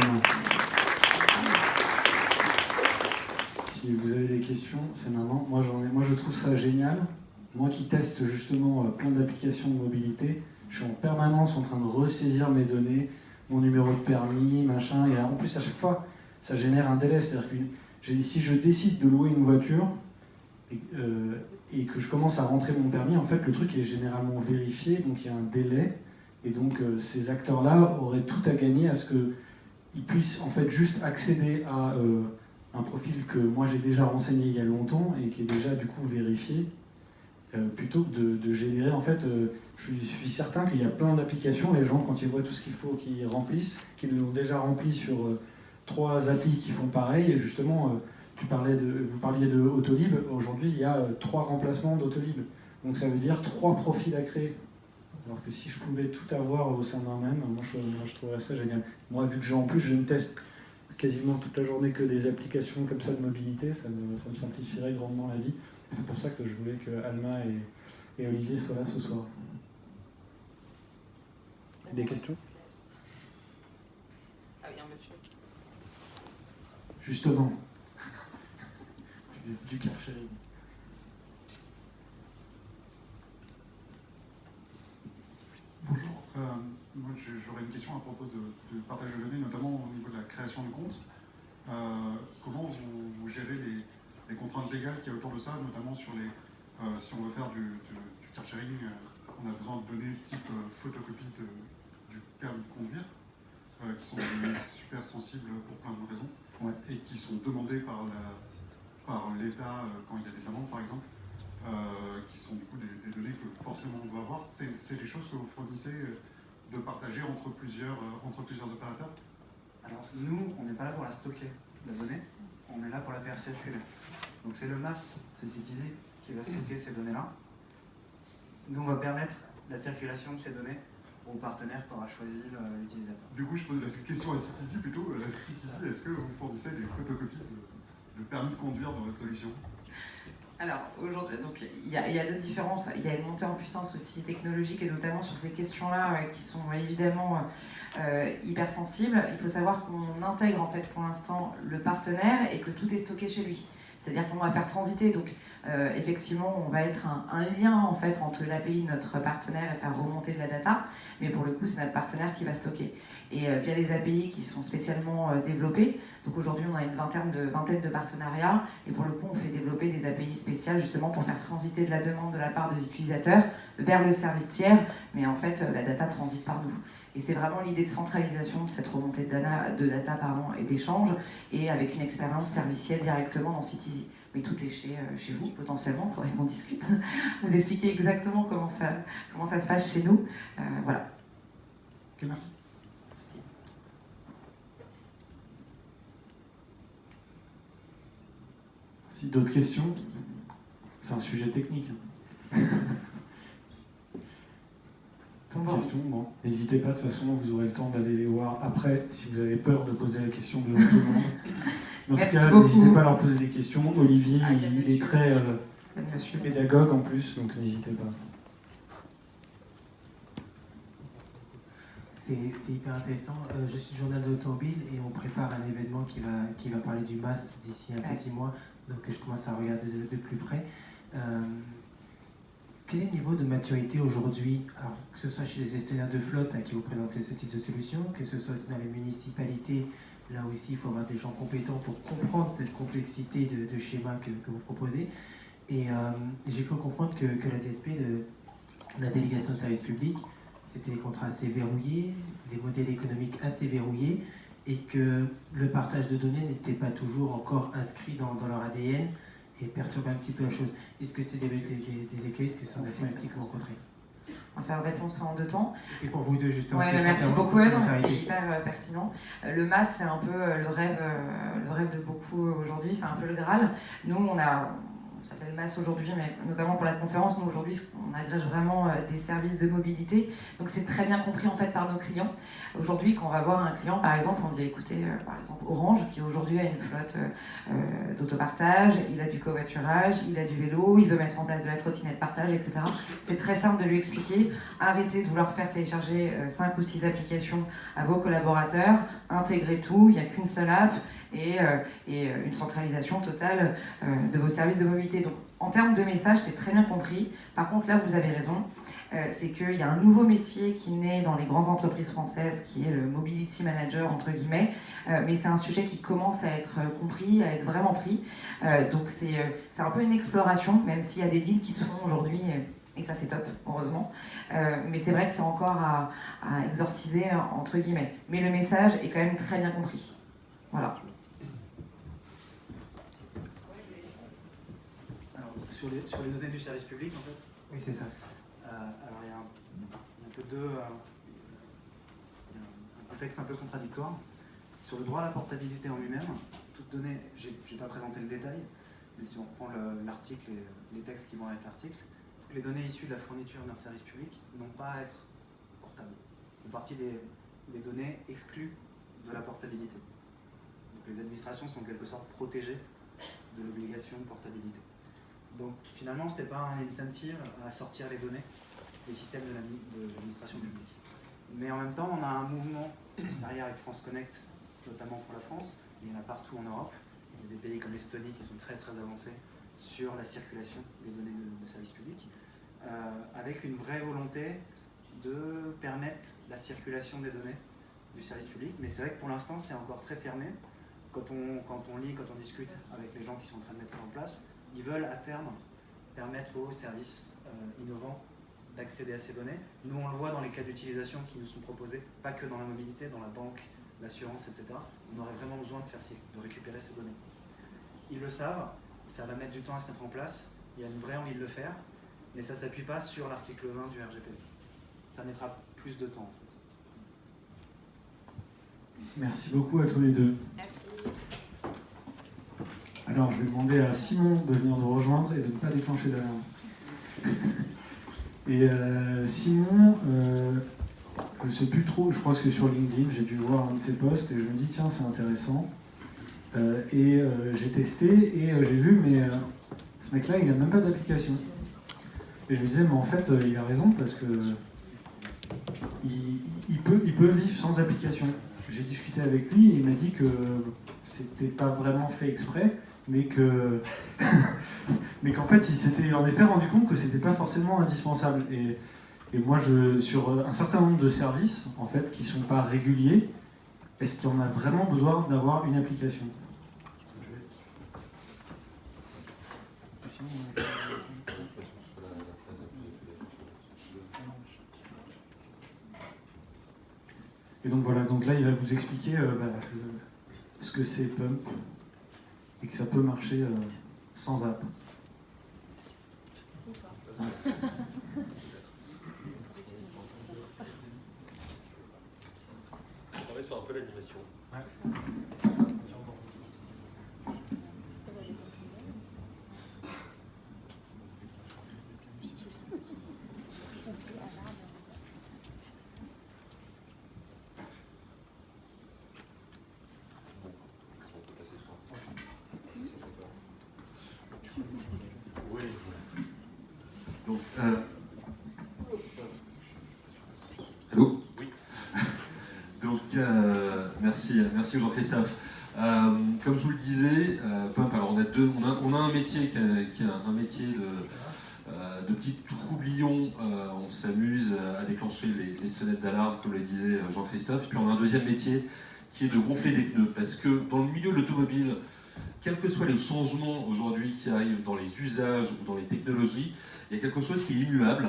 Si vous avez des questions, c'est maintenant. Moi je trouve ça génial. Moi qui teste justement plein d'applications de mobilité, je suis en permanence en train de ressaisir mes données, mon numéro de permis, machin, et en plus à chaque fois, ça génère un délai. C'est-à-dire que si je décide de louer une voiture et que je commence à rentrer mon permis, en fait le truc est généralement vérifié, donc il y a un délai, et donc ces acteurs-là auraient tout à gagner à ce qu'ils puissent en fait juste accéder à un profil que moi j'ai déjà renseigné il y a longtemps et qui est déjà du coup vérifié, plutôt que de générer. En fait, je suis certain qu'il y a plein d'applications, les gens quand ils voient tout ce qu'il faut qu'ils remplissent, qu'ils l'ont déjà rempli sur 3 applis qui font pareil. Justement, vous parliez de Autolib, aujourd'hui il y a 3 remplacements d'Autolib, donc ça veut dire 3 profils à créer. Alors que si je pouvais tout avoir au sein d'un même, moi je trouverais ça génial. Moi, vu que en plus je ne teste quasiment toute la journée que des applications comme ça de mobilité, ça me simplifierait grandement la vie. C'est pour ça que je voulais que Alma et Olivier soient là ce soir. Des questions? Ah bien, monsieur. Justement. Du carchéring. j'aurais une question à propos de partage de données, notamment au niveau de la création de comptes. Comment vous gérez les contraintes légales qu'il y a autour de ça, notamment sur les... si on veut faire du car sharing, on a besoin de données type photocopie du permis de conduire, qui sont des données super sensibles pour plein de raisons, et qui sont demandées par l'État quand il y a des amendes, par exemple, qui sont du coup des données que forcément on doit avoir. C'est des choses que vous fournissez de partager entre plusieurs opérateurs? Alors nous, on n'est pas là pour la stocker, la donnée, on est là pour la faire circuler. Donc c'est le MAS, c'est Citizen qui va stocker ces données-là. Nous, on va permettre la circulation de ces données au partenaire qui aura choisi l'utilisateur. Du coup, je pose la question à Citizen plutôt. Citizen, est-ce que vous fournissez des photocopies de permis de conduire dans votre solution? Alors aujourd'hui, donc il y a deux différences. Il y a une montée en puissance aussi technologique et notamment sur ces questions-là qui sont évidemment hyper sensibles. Il faut savoir qu'on intègre en fait pour l'instant le partenaire et que tout est stocké chez lui. C'est-à-dire qu'on va faire transiter, donc effectivement on va être un lien en fait entre l'API de notre partenaire et faire remonter de la data, mais pour le coup c'est notre partenaire qui va stocker. Et via les API qui sont spécialement développées, donc aujourd'hui on a une vingtaine de partenariats, et pour le coup on fait développer des API spéciales justement pour faire transiter de la demande de la part des utilisateurs vers le service tiers, mais en fait la data transite par nous. Et c'est vraiment l'idée de centralisation de cette remontée de data et d'échange, et avec une expérience servicielle directement dans Citizen. Mais tout est chez vous, potentiellement, il faudrait qu'on discute. Vous expliquer exactement comment ça se passe chez nous. Voilà. Ok, merci. Si d'autres questions, c'est un sujet technique. Questions, bon. N'hésitez pas, de toute façon, vous aurez le temps d'aller les voir après, si vous avez peur de poser la question devant tout le monde. En tout cas, n'hésitez pas à leur poser des questions. Olivier, il est très pédagogue en plus, donc n'hésitez pas. C'est hyper intéressant. Je suis journal d'automobile et on prépare un événement qui va parler du MAS d'ici un petit mois, donc je commence à regarder de plus près. Quel est le niveau de maturité aujourd'hui, que ce soit chez les gestionnaires de flotte à qui vous présentez ce type de solution, que ce soit aussi dans les municipalités, là aussi il faut avoir des gens compétents pour comprendre cette complexité de schéma que vous proposez. Et j'ai cru comprendre que la DSP, la délégation de service public, c'était des contrats assez verrouillés, des modèles économiques assez verrouillés, et que le partage de données n'était pas toujours encore inscrit dans leur ADN, et perturbe un petit peu la chose. Est-ce que c'est des écueils, est-ce que ce sont des problématiques que vous rencontrez? On va faire une réponse en 2 temps. C'était pour vous deux, justement. Ouais, merci beaucoup, c'est hyper pertinent. Le MAS, c'est un peu le rêve de beaucoup aujourd'hui, c'est un peu le Graal. Nous, on s'appelle MAS aujourd'hui, mais notamment pour la conférence, nous aujourd'hui, on agrège vraiment des services de mobilité. Donc c'est très bien compris en fait par nos clients. Aujourd'hui, quand on va voir un client, par exemple, on dit écoutez, par exemple Orange, qui aujourd'hui a une flotte d'autopartage, il a du covoiturage, il a du vélo, il veut mettre en place de la trottinette partage, etc. C'est très simple de lui expliquer, arrêtez de vouloir faire télécharger 5 ou 6 applications à vos collaborateurs, intégrez tout, il n'y a qu'une seule app et une centralisation totale de vos services de mobilité. Donc, en termes de message, c'est très bien compris. Par contre, là, vous avez raison. C'est qu'il y a un nouveau métier qui naît dans les grandes entreprises françaises, qui est le mobility manager, entre guillemets. Mais c'est un sujet qui commence à être compris, à être vraiment pris. Donc, c'est un peu une exploration, même s'il y a des deals qui se font aujourd'hui. Et ça, c'est top, heureusement. Mais c'est vrai que c'est encore à exorciser, entre guillemets. Mais le message est quand même très bien compris. Voilà. Sur les données du service public, en fait. Oui, c'est ça. Alors, il y a un peu un contexte un peu contradictoire. Sur le droit à la portabilité en lui-même, toute donnée, je n'ai pas présenté le détail, mais si on reprend l'article et les textes qui vont avec l'article, toutes les données issues de la fourniture d'un service public n'ont pas à être portables. Une partie des données exclues de la portabilité. Donc les administrations sont en quelque sorte protégées de l'obligation de portabilité. Donc finalement, ce n'est pas un incentive à sortir les données des systèmes de l'administration publique. Mais en même temps, on a un mouvement derrière avec France Connect, notamment pour la France, il y en a partout en Europe. Il y a des pays comme l'Estonie qui sont très très avancés sur la circulation des données de services publics, avec une vraie volonté de permettre la circulation des données du service public, mais c'est vrai que pour l'instant c'est encore très fermé. Quand on lit, quand on discute avec les gens qui sont en train de mettre ça en place, ils veulent à terme permettre aux services innovants d'accéder à ces données. Nous on le voit dans les cas d'utilisation qui nous sont proposés, pas que dans la mobilité, dans la banque, l'assurance, etc. On aurait vraiment besoin de récupérer ces données. Ils le savent, ça va mettre du temps à se mettre en place, il y a une vraie envie de le faire, mais ça ne s'appuie pas sur l'article 20 du RGPD. Ça mettra plus de temps en fait. Merci beaucoup à tous les deux. Merci. Alors, je vais demander à Simon de venir nous rejoindre et de ne pas déclencher d'alarme. Et Simon, je ne sais plus trop, je crois que c'est sur LinkedIn, j'ai dû voir un de ses posts et je me dis, tiens, c'est intéressant. J'ai testé et j'ai vu, mais ce mec-là, il n'a même pas d'application. Et je me disais, mais en fait, il a raison parce que il peut vivre sans application. J'ai discuté avec lui et il m'a dit que c'était pas vraiment fait exprès, mais qu'en fait il s'était en effet rendu compte que c'était pas forcément indispensable. Et moi, sur un certain nombre de services en fait qui sont pas réguliers, est-ce qu'on a vraiment besoin d'avoir une application? Et donc voilà, donc là il va vous expliquer ce que c'est Pump et que ça peut marcher sans app. Ouais. Ça permet de faire un peu l'animation. Ouais. Donc, allô? Oui. Donc, merci Jean-Christophe. Comme je vous le disais, Pump, alors on a un métier qui est un métier de petits troublions. On s'amuse à déclencher les sonnettes d'alarme, comme le disait Jean-Christophe. Puis on a un deuxième métier qui est de gonfler des pneus. Parce que dans le milieu de l'automobile, quels que soient les changements aujourd'hui qui arrivent dans les usages ou dans les technologies, il y a quelque chose qui est immuable,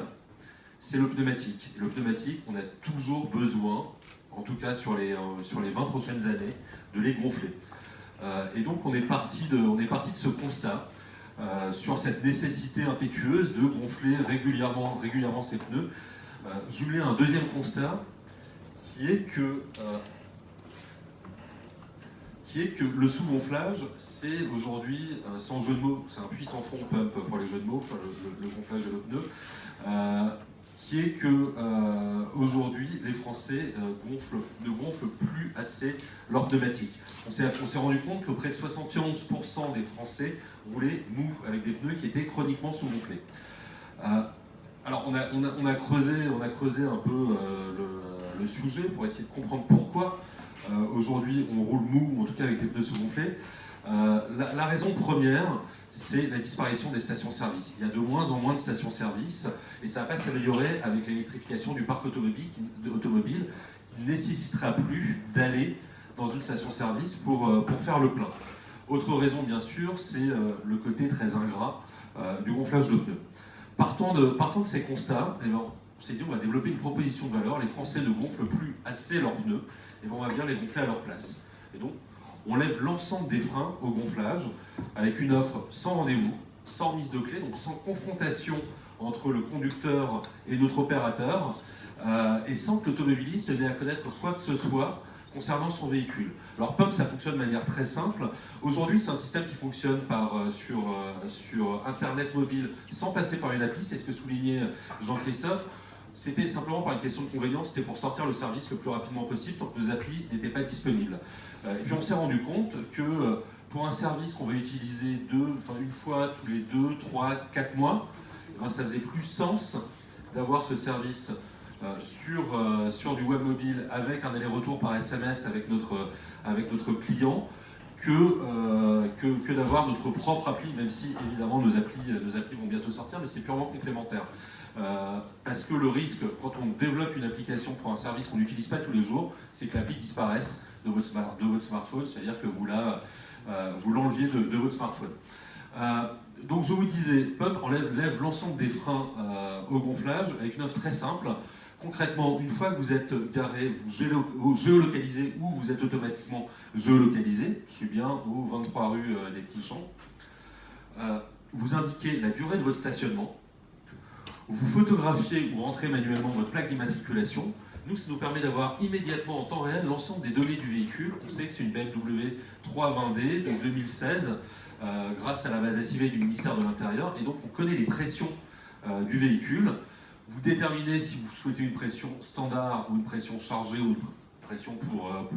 c'est le pneumatique. Et le pneumatique, on a toujours besoin, en tout cas sur les 20 prochaines années, de les gonfler. Et donc on est parti de ce constat sur cette nécessité impétueuse de gonfler régulièrement ces pneus. Jumelé à un deuxième constat, qui est que le sous-gonflage, c'est aujourd'hui, sans jeu de mots, c'est un puissant fond Pump pour les jeux de mots, le gonflage de nos pneus, qui est que aujourd'hui, les Français ne gonflent plus assez leur pneumatique. On s'est rendu compte que près de 71% des Français roulaient mou, avec des pneus qui étaient chroniquement sous-gonflés. Alors on a creusé un peu le sujet pour essayer de comprendre pourquoi aujourd'hui on roule mou, ou en tout cas avec des pneus sous-gonflés. La raison première, c'est la disparition des stations-service. Il y a de moins en moins de stations-service et ça va pas s'améliorer avec l'électrification du parc automobile qui ne nécessitera plus d'aller dans une station-service pour faire le plein. Autre raison, bien sûr, c'est le côté très ingrat du gonflage de pneus. Partant de ces constats, on s'est dit on va développer une proposition de valeur. Les Français ne gonflent plus assez leurs pneus, et on va bien les gonfler à leur place. Et donc, on lève l'ensemble des freins au gonflage avec une offre sans rendez-vous, sans mise de clé, donc sans confrontation entre le conducteur et notre opérateur, et sans que l'automobiliste n'ait à connaître quoi que ce soit concernant son véhicule. Alors Pump, ça fonctionne de manière très simple. Aujourd'hui, c'est un système qui fonctionne sur Internet mobile sans passer par une appli, c'est ce que soulignait Jean-Christophe. C'était simplement par une question de convenience, c'était pour sortir le service le plus rapidement possible tant que nos applis n'étaient pas disponibles. Et puis on s'est rendu compte que pour un service qu'on va utiliser une fois tous les 2, 3, 4 mois, ça faisait plus sens d'avoir ce service sur du web mobile avec un aller-retour par SMS avec notre client que d'avoir notre propre appli, même si évidemment nos applis vont bientôt sortir, mais c'est purement complémentaire. parce que le risque, quand on développe une application pour un service qu'on n'utilise pas tous les jours, c'est que l'appli disparaisse de votre smartphone, c'est-à-dire que vous l'enleviez de votre smartphone. Donc je vous disais, Pump enlève l'ensemble des freins au gonflage avec une offre très simple. Concrètement, une fois que vous êtes garé, vous géolocalisez ou vous êtes automatiquement géolocalisé, je suis bien au 23 rue des Petits Champs, vous indiquez la durée de votre stationnement, vous photographiez ou rentrez manuellement votre plaque d'immatriculation. Nous, ça nous permet d'avoir immédiatement en temps réel l'ensemble des données du véhicule. On sait que c'est une BMW 320D de 2016, grâce à la base SIV du ministère de l'Intérieur, et donc on connaît les pressions du véhicule. Vous déterminez si vous souhaitez une pression standard ou une pression chargée ou une pression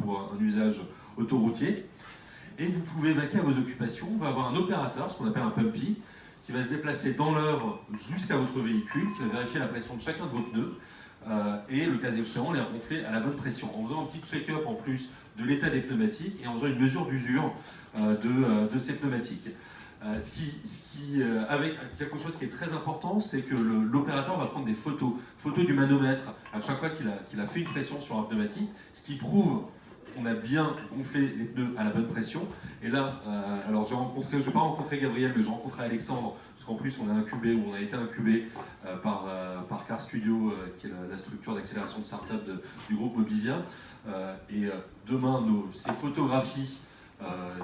pour un usage autoroutier. Et vous pouvez vaquer à vos occupations. On va avoir un opérateur, ce qu'on appelle un pumpy, qui va se déplacer dans l'heure jusqu'à votre véhicule, qui va vérifier la pression de chacun de vos pneus, et le cas échéant, les gonfler à la bonne pression, en faisant un petit check-up en plus de l'état des pneumatiques et en faisant une mesure d'usure de ces pneumatiques. Avec quelque chose qui est très important, c'est que l'opérateur va prendre des photos du manomètre à chaque fois qu'il a fait une pression sur un pneumatique, ce qui prouve qu'on a bien gonflé les pneus à la bonne pression. Et là, alors je vais pas rencontrer Gabriel, mais j'ai rencontré Alexandre, parce qu'en plus on a été incubé par Car Studio, qui est la structure d'accélération de start-up du groupe Mobilivia. Et demain, ces photographies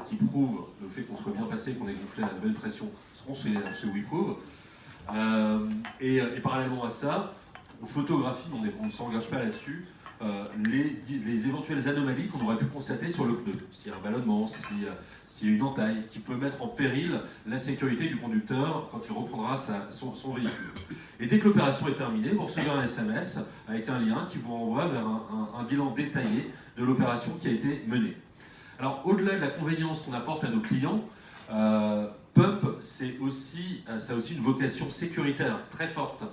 qui prouvent le fait qu'on soit bien passé, qu'on ait gonflé à la bonne pression, seront chez WeProve. Et parallèlement à ça, on photographie, on ne s'engage pas là-dessus, les éventuelles anomalies qu'on aurait pu constater sur le pneu. S'il y a un ballonnement, s'il y a une entaille qui peut mettre en péril la sécurité du conducteur quand il reprendra son véhicule. Et dès que l'opération est terminée, vous recevez un SMS avec un lien qui vous renvoie vers un bilan détaillé de l'opération qui a été menée. Alors, au-delà de la convenience qu'on apporte à nos clients, Pump, ça a aussi une vocation sécuritaire très forte.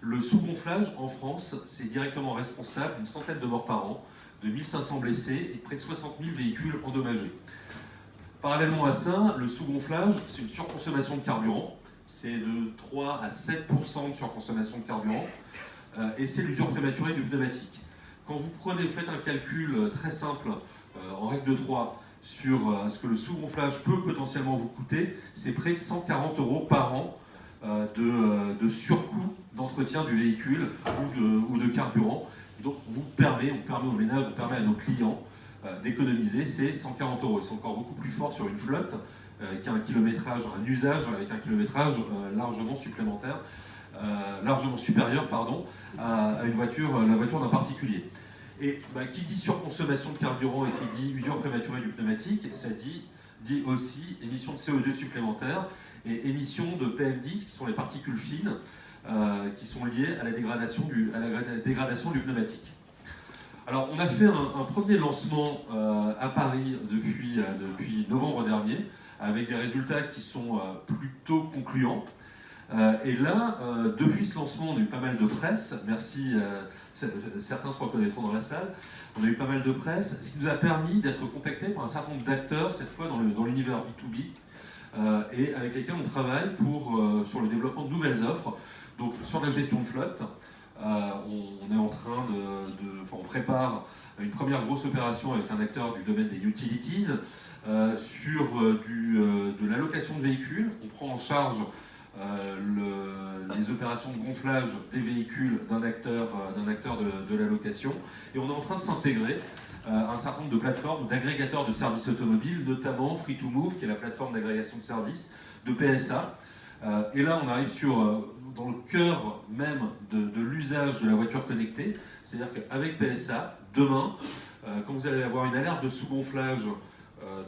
Le sous-gonflage en France, c'est directement responsable d'une centaine de morts par an, de 1500 blessés et près de 60 000 véhicules endommagés. Parallèlement à ça, le sous-gonflage, c'est une surconsommation de carburant. C'est de 3 à 7% de surconsommation de carburant. Et c'est l'usure prématurée du pneumatique. Quand vous faites un calcul très simple, en règle de 3, sur ce que le sous-gonflage peut potentiellement vous coûter, c'est près de 140 € par an de surcoût d'entretien du véhicule ou de carburant. Et donc on permet aux ménages, on permet à nos clients d'économiser ces 140 €. C'est encore beaucoup plus fort sur une flotte qui a un usage avec un kilométrage largement supérieur à la voiture d'un particulier. Et qui dit surconsommation de carburant et qui dit usure prématurée du pneumatique, ça dit aussi émission de CO2 supplémentaire et émission de PM10, qui sont les particules fines qui sont liées à la dégradation du pneumatique. Alors on a fait un premier lancement à Paris depuis novembre dernier, avec des résultats qui sont plutôt concluants. Et là, depuis ce lancement, on a eu pas mal de presse. Merci, certains se reconnaîtront dans la salle. On a eu pas mal de presse, ce qui nous a permis d'être contactés par un certain nombre d'acteurs, cette fois dans l'univers B2B, et avec lesquels on travaille sur le développement de nouvelles offres. Donc sur la gestion de flotte, on est en train on prépare une première grosse opération avec un acteur du domaine des utilities, sur de l'allocation de véhicules. On prend en charge les opérations de gonflage des véhicules d'un acteur de la location, et on est en train de s'intégrer à un certain nombre de plateformes ou d'agrégateurs de services automobiles, notamment Free2Move, qui est la plateforme d'agrégation de services de PSA. Et là on arrive dans le cœur même de l'usage de la voiture connectée, c'est-à-dire qu'avec PSA, demain, quand vous allez avoir une alerte de sous-gonflage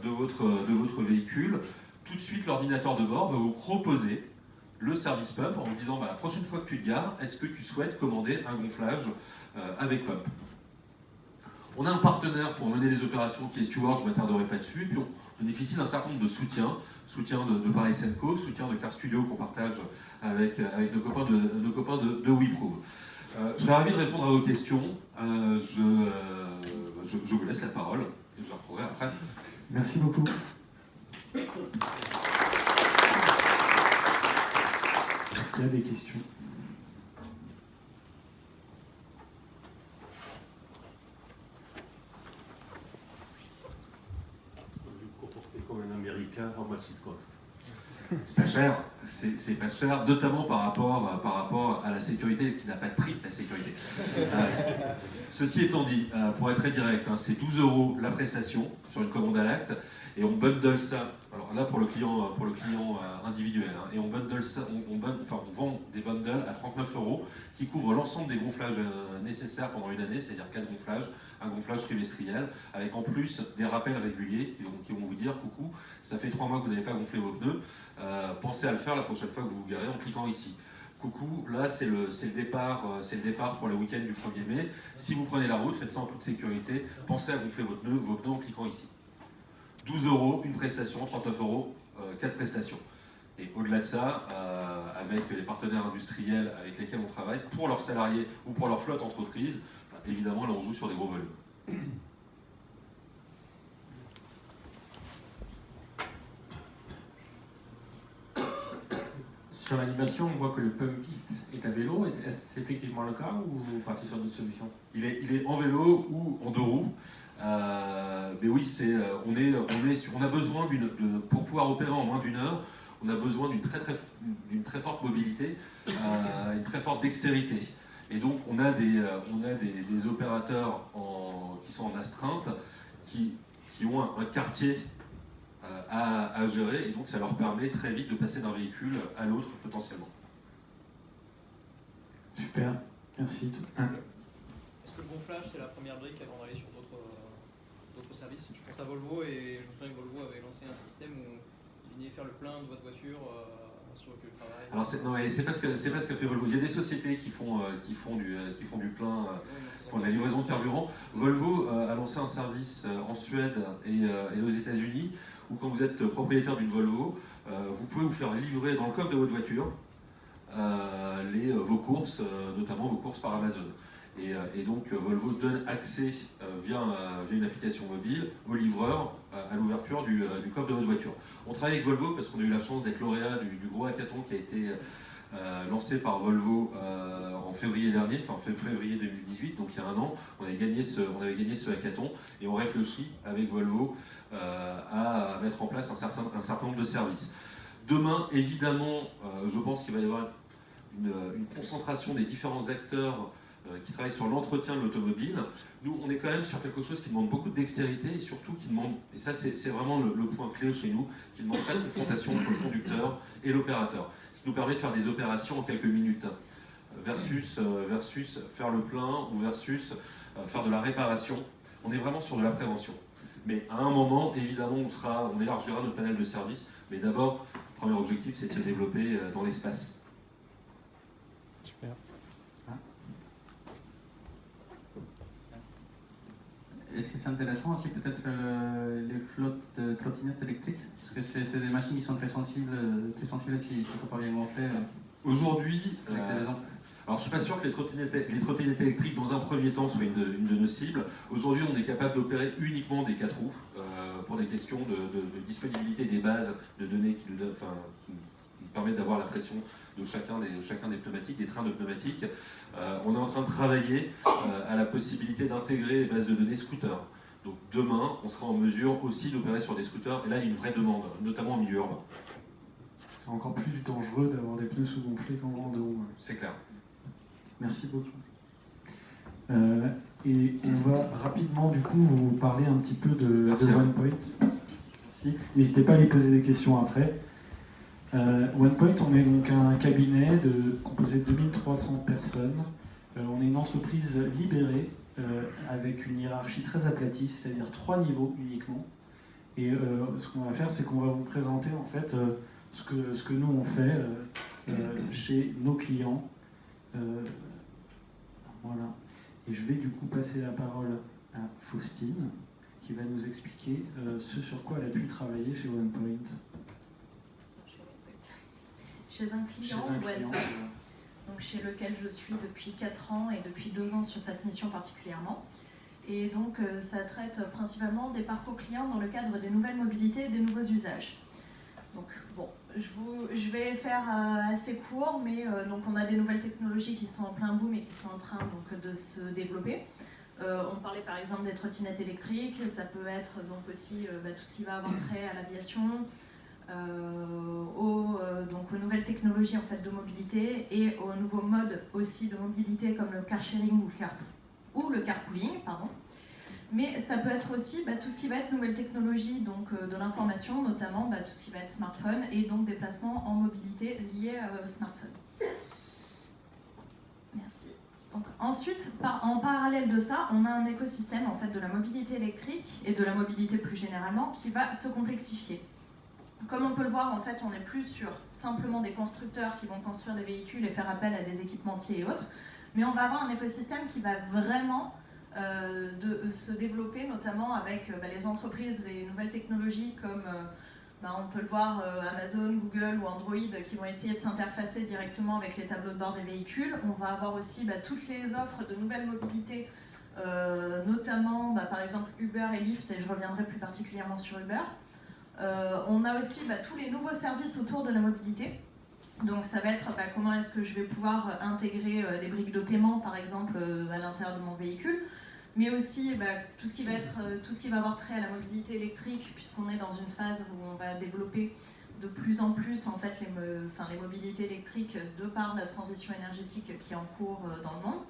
de votre véhicule, tout de suite l'ordinateur de bord va vous proposer le service Pump en vous disant la prochaine fois que tu te gares, est-ce que tu souhaites commander un gonflage avec Pump? On a un partenaire pour mener les opérations qui est Stewart, je ne m'attarderai pas dessus, et puis on bénéficie d'un certain nombre de soutien de Paris Senco, soutien de Car Studio qu'on partage avec nos copains de WeProve. Je serais ravi de répondre à vos questions. Je vous laisse la parole et je reprendrai après. Merci beaucoup. Est-ce qu'il y a des questions? care how much it costs. C'est pas cher, c'est pas cher, notamment par rapport à la sécurité, qui n'a pas de prix, la sécurité. Ceci étant dit, pour être très direct, hein, c'est 12 € la prestation sur une commande à l'acte, et on bundle ça, alors là pour le client individuel, hein, et on bundle ça, on vend des bundles à 39 € qui couvrent l'ensemble des gonflages nécessaires pendant une année, c'est-à-dire 4 gonflages, un gonflage trimestriel, avec en plus des rappels réguliers qui vont vous dire « Coucou, ça fait 3 mois que vous n'avez pas gonflé vos pneus, pensez à le faire la prochaine fois que vous vous garez en cliquant ici. Coucou, là c'est le départ pour le week-end du 1er mai. Si vous prenez la route, faites ça en toute sécurité, pensez à gonfler vos pneus en cliquant ici. » 12 € une prestation, 39 €, 4 prestations. Et au-delà de ça, avec les partenaires industriels avec lesquels on travaille, pour leurs salariés ou pour leur flotte entreprise, évidemment là on joue sur des gros volumes. Sur l'animation, on voit que le pumpiste est à vélo. Est-ce effectivement le cas ou vous partez sur d'autres solutions? Il est en vélo ou en 2 roues. Mais oui, on a besoin pour pouvoir opérer en moins d'1 heure, on a besoin d'une très forte mobilité, une très forte dextérité. Et donc on a des opérateurs qui sont en astreinte, qui ont un quartier à gérer, et donc ça leur permet très vite de passer d'un véhicule à l'autre potentiellement. Super, merci. Est-ce que le gonflage, c'est la première brique avant d'aller sur d'autres services? Je pense à Volvo, et je me souviens que Volvo avait lancé un système où il venait faire le plein de votre voiture sur le lieu de travail. Alors c'est pas ce que fait Volvo. Il y a des sociétés qui font du plein, font de la livraison de carburant. Volvo a lancé un service en Suède et aux États-Unis où quand vous êtes propriétaire d'une Volvo, vous pouvez vous faire livrer dans le coffre de votre voiture vos courses, notamment vos courses par Amazon. Et donc Volvo donne accès via une application mobile aux livreurs à l'ouverture du coffre de votre voiture. On travaille avec Volvo parce qu'on a eu la chance d'être lauréat du gros hackathon qui a été lancé par Volvo en février dernier, enfin février 2018, donc il y a 1 an. On avait gagné ce hackathon, et on réfléchit avec Volvo à mettre en place un certain nombre de services. Demain, évidemment, je pense qu'il va y avoir une concentration des différents acteurs qui travaillent sur l'entretien de l'automobile. Nous, on est quand même sur quelque chose qui demande beaucoup de dextérité, et surtout qui demande, et ça c'est vraiment le point clé chez nous, qui ne demande pas de confrontation entre le conducteur et l'opérateur. Ce qui nous permet de faire des opérations en quelques minutes, versus faire le plein, ou versus faire de la réparation. On est vraiment sur de la prévention. Mais à un moment, évidemment, on élargira notre panel de services, mais d'abord, le premier objectif, c'est de se développer dans l'espace. Super. Est-ce que c'est intéressant aussi peut-être les flottes de trottinettes électriques? Parce que c'est des machines qui sont très sensibles si ne sont pas bien gonflées. Aujourd'hui, alors je suis pas sûr que les trottinettes électriques dans un premier temps soient une de nos cibles. Aujourd'hui, on est capable d'opérer uniquement des 4 roues pour des questions de disponibilité des bases de données qui nous permettent d'avoir la pression de chacun des pneumatiques, des trains de pneumatiques. On est en train de travailler à la possibilité d'intégrer les bases de données scooters. Donc demain, on sera en mesure aussi d'opérer sur des scooters, et là il y a une vraie demande, notamment en milieu urbain. C'est encore plus dangereux d'avoir des pneus sous-gonflés qu'en rando. C'est clair. Merci beaucoup. Et on va rapidement du coup vous parler un petit peu de OnePoint. Merci. N'hésitez pas à les poser des questions après. OnePoint, on est donc un cabinet composé de 2300 personnes. On est une entreprise libérée avec une hiérarchie très aplatie, c'est-à-dire 3 niveaux uniquement. Et ce qu'on va faire, c'est qu'on va vous présenter en fait ce que nous on fait chez nos clients. Voilà. Et je vais du coup passer la parole à Faustine, qui va nous expliquer ce sur quoi elle a pu travailler chez OnePoint. Chez un client, donc chez lequel je suis depuis 4 ans et depuis 2 ans sur cette mission particulièrement. Et donc ça traite principalement des parcours clients dans le cadre des nouvelles mobilités et des nouveaux usages. Donc bon, je vais faire assez court, mais donc on a des nouvelles technologies qui sont en plein boom et qui sont en train donc, de se développer. On parlait par exemple des trottinettes électriques, ça peut être donc aussi tout ce qui va avoir trait à l'aviation, donc aux nouvelles technologies en fait, de mobilité et aux nouveaux modes aussi de mobilité comme le car sharing ou le carpooling. Pardon. Mais ça peut être aussi tout ce qui va être nouvelles technologies donc, de l'information, notamment tout ce qui va être smartphone et donc déplacements en mobilité liés au smartphone. Merci. Donc, ensuite, en parallèle de ça, on a un écosystème en fait, de la mobilité électrique et de la mobilité plus généralement qui va se complexifier. Comme on peut le voir, en fait, on n'est plus sur simplement des constructeurs qui vont construire des véhicules et faire appel à des équipementiers et autres, mais on va avoir un écosystème qui va vraiment de se développer, notamment avec les entreprises des nouvelles technologies comme on peut le voir Amazon, Google ou Android qui vont essayer de s'interfacer directement avec les tableaux de bord des véhicules. On va avoir aussi toutes les offres de nouvelles mobilités, notamment par exemple Uber et Lyft, et je reviendrai plus particulièrement sur Uber. On a aussi tous les nouveaux services autour de la mobilité. Donc ça va être comment est-ce que je vais pouvoir intégrer des briques de paiement par exemple à l'intérieur de mon véhicule, mais aussi tout ce qui va avoir trait à la mobilité électrique, puisqu'on est dans une phase où on va développer de plus en plus en fait, les mobilités électriques de par la transition énergétique qui est en cours dans le monde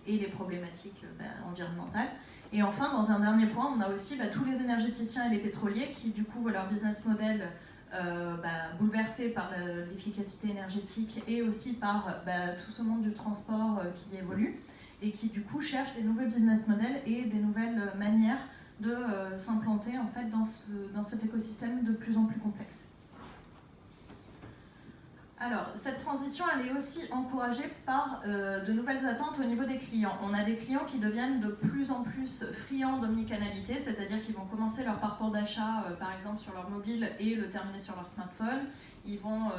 et les problématiques environnementales. Et enfin, dans un dernier point, on a aussi tous les énergéticiens et les pétroliers qui du coup voient leur business model bouleversé par l'efficacité énergétique et aussi par tout ce monde du transport qui évolue et qui du coup cherchent des nouveaux business models et des nouvelles manières de s'implanter en fait dans cet écosystème de plus en plus complexe. Alors, cette transition, elle est aussi encouragée par de nouvelles attentes au niveau des clients. On a des clients qui deviennent de plus en plus friands d'omnicanalité, c'est-à-dire qu'ils vont commencer leur parcours d'achat, par exemple, sur leur mobile et le terminer sur leur smartphone. Ils vont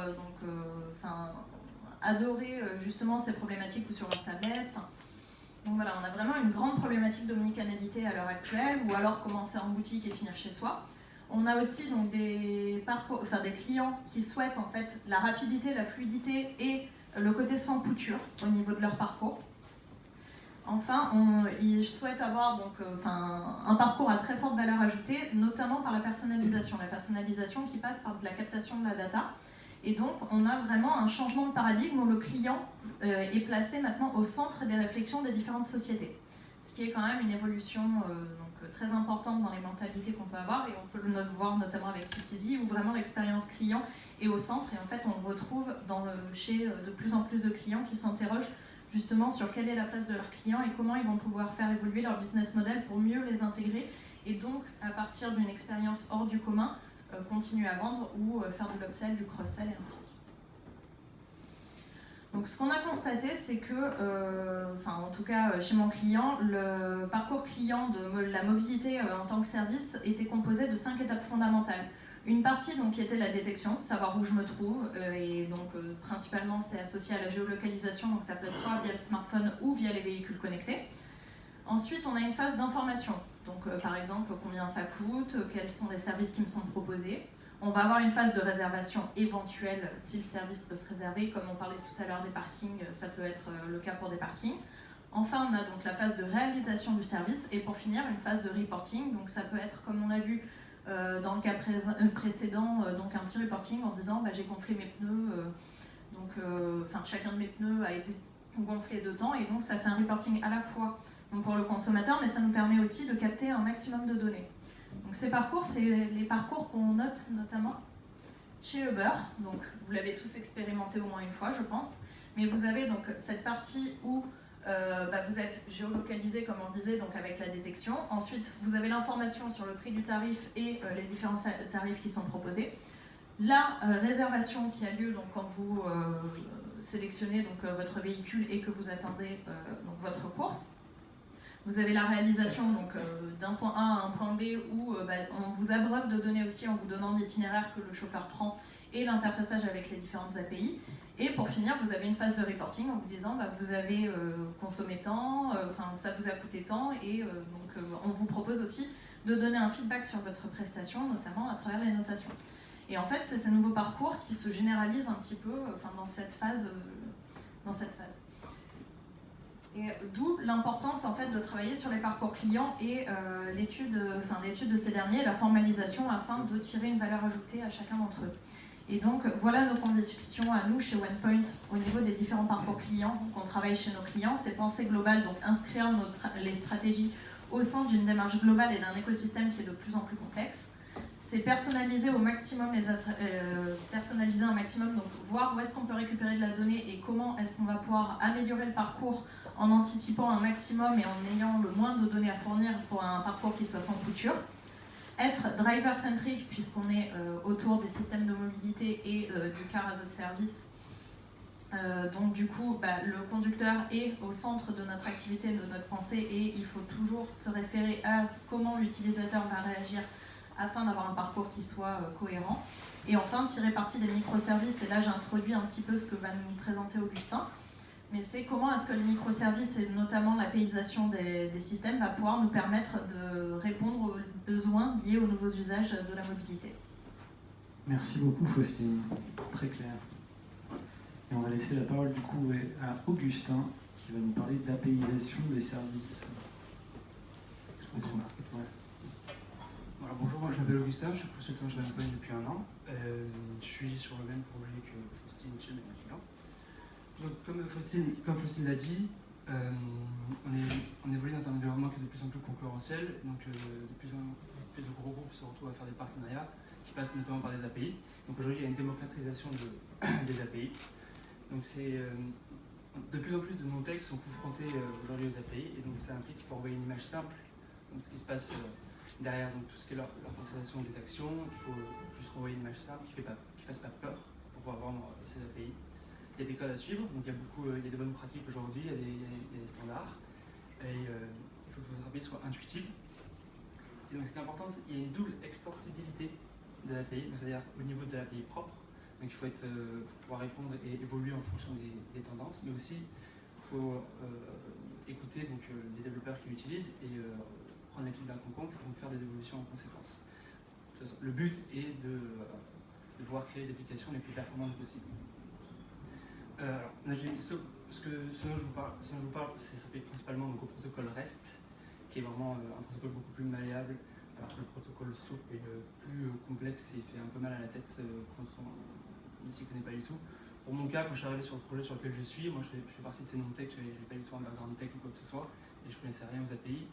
adorer justement ces problématiques ou sur leur tablette. Donc voilà, on a vraiment une grande problématique d'omnicanalité à l'heure actuelle, ou alors commencer en boutique et finir chez soi. On a aussi donc des clients qui souhaitent en fait la rapidité, la fluidité et le côté sans couture au niveau de leur parcours. Enfin, ils souhaitent avoir donc, un parcours à très forte valeur ajoutée, notamment par la personnalisation qui passe par de la captation de la data. Et donc, on a vraiment un changement de paradigme où le client est placé maintenant au centre des réflexions des différentes sociétés. Ce qui est quand même une évolution très importante dans les mentalités qu'on peut avoir, et on peut le voir notamment avec Citizy, où vraiment l'expérience client est au centre, et en fait on le retrouve chez de plus en plus de clients qui s'interrogent justement sur quelle est la place de leurs clients et comment ils vont pouvoir faire évoluer leur business model pour mieux les intégrer, et donc à partir d'une expérience hors du commun, continuer à vendre ou faire de l'upsell, du cross-sell et ainsi de suite. Donc ce qu'on a constaté, c'est que, en tout cas chez mon client, le parcours client de la mobilité en tant que service était composé de 5 étapes fondamentales. Une partie donc, qui était la détection, savoir où je me trouve, et donc principalement c'est associé à la géolocalisation, donc ça peut être soit via le smartphone ou via les véhicules connectés. Ensuite, on a une phase d'information, donc par exemple combien ça coûte, quels sont les services qui me sont proposés. On va avoir une phase de réservation éventuelle si le service peut se réserver. Comme on parlait tout à l'heure des parkings, ça peut être le cas pour des parkings. Enfin, on a donc la phase de réalisation du service. Et pour finir, une phase de reporting. Donc ça peut être, comme on a vu dans le cas précédent, donc un petit reporting en disant j'ai gonflé mes pneus. Chacun de mes pneus a été gonflé de temps. Et donc ça fait un reporting à la fois pour le consommateur, mais ça nous permet aussi de capter un maximum de données. Donc ces parcours, c'est les parcours qu'on note notamment chez Uber. Donc vous l'avez tous expérimenté au moins une fois, je pense. Mais vous avez donc cette partie où vous êtes géolocalisé, comme on disait, donc avec la détection. Ensuite, vous avez l'information sur le prix du tarif et les différents tarifs qui sont proposés. La réservation qui a lieu donc, quand vous sélectionnez donc, votre véhicule et que vous attendez donc, votre course. Vous avez la réalisation d'un point A à un point B où on vous abreuve de données aussi en vous donnant l'itinéraire que le chauffeur prend et l'interfaçage avec les différentes API. Et pour finir, vous avez une phase de reporting en vous disant vous avez consommé tant, ça vous a coûté tant, et on vous propose aussi de donner un feedback sur votre prestation, notamment à travers les notations. Et en fait, c'est ces nouveaux parcours qui se généralisent un petit peu dans cette phase. Et d'où l'importance en fait de travailler sur les parcours clients et l'étude de ces derniers, la formalisation afin de tirer une valeur ajoutée à chacun d'entre eux. Et donc voilà nos conditions à nous chez OnePoint au niveau des différents parcours clients qu'on travaille chez nos clients. C'est penser global, donc inscrire les stratégies au sein d'une démarche globale et d'un écosystème qui est de plus en plus complexe. C'est personnaliser au maximum, personnaliser un maximum, donc voir où est-ce qu'on peut récupérer de la donnée et comment est-ce qu'on va pouvoir améliorer le parcours en anticipant un maximum et en ayant le moins de données à fournir pour un parcours qui soit sans couture. Être driver-centric, puisqu'on est autour des systèmes de mobilité et du car as a service. Donc du coup, le conducteur est au centre de notre activité, de notre pensée, et il faut toujours se référer à comment l'utilisateur va réagir afin d'avoir un parcours qui soit cohérent. Et enfin, tirer parti des microservices, et là j'introduis un petit peu ce que va nous présenter Augustin, mais c'est comment est-ce que les microservices et notamment l'APIisation des systèmes va pouvoir nous permettre de répondre aux besoins liés aux nouveaux usages de la mobilité. Merci beaucoup Faustine, très clair. Et on va laisser la parole du coup à Augustin qui va nous parler d'APIisation des services. Voilà, bonjour, moi je m'appelle Augustin, je suis consultant chez OnePoint depuis 1 an. Je suis sur le même projet que Faustine chez mes clients. Donc, comme Faustine l'a dit, on évolue dans un environnement qui est de plus en plus concurrentiel, donc de plus en plus de gros groupes se retrouvent à faire des partenariats qui passent notamment par des API. Donc aujourd'hui, il y a une démocratisation des API. Donc c'est de plus en plus de nos textes sont confrontés aujourd'hui aux API, et donc ça implique qu'il faut envoyer une image simple, donc ce qui se passe derrière, donc tout ce qui est l'organisation des actions, il faut juste renvoyer une image simple qui ne fasse pas peur pour pouvoir vendre ces API. Il y a des codes à suivre, donc il y a des bonnes pratiques aujourd'hui, il y a des standards, et il faut que votre API soit intuitive. Et donc ce qui est important, c'est qu'il y a une double extensibilité de l'API, c'est-à-dire au niveau de l'API propre, donc il faut pouvoir répondre et évoluer en fonction des tendances, mais aussi il faut écouter donc, les développeurs qui l'utilisent et prendre les feedbacks en compte et donc faire des évolutions en conséquence. Le but est de pouvoir créer les applications les plus performantes possibles. Alors, ce dont je vous parle, ça s'applique principalement donc, au protocole REST, qui est vraiment un protocole beaucoup plus malléable, alors que le protocole SOAP est plus complexe et fait un peu mal à la tête quand on ne s'y connaît pas du tout. Pour mon cas, quand je suis arrivé sur le projet sur lequel je suis, moi je fais partie de ces non-tech, je n'ai pas du tout un background tech ou quoi que ce soit, et je ne connaissais rien aux API,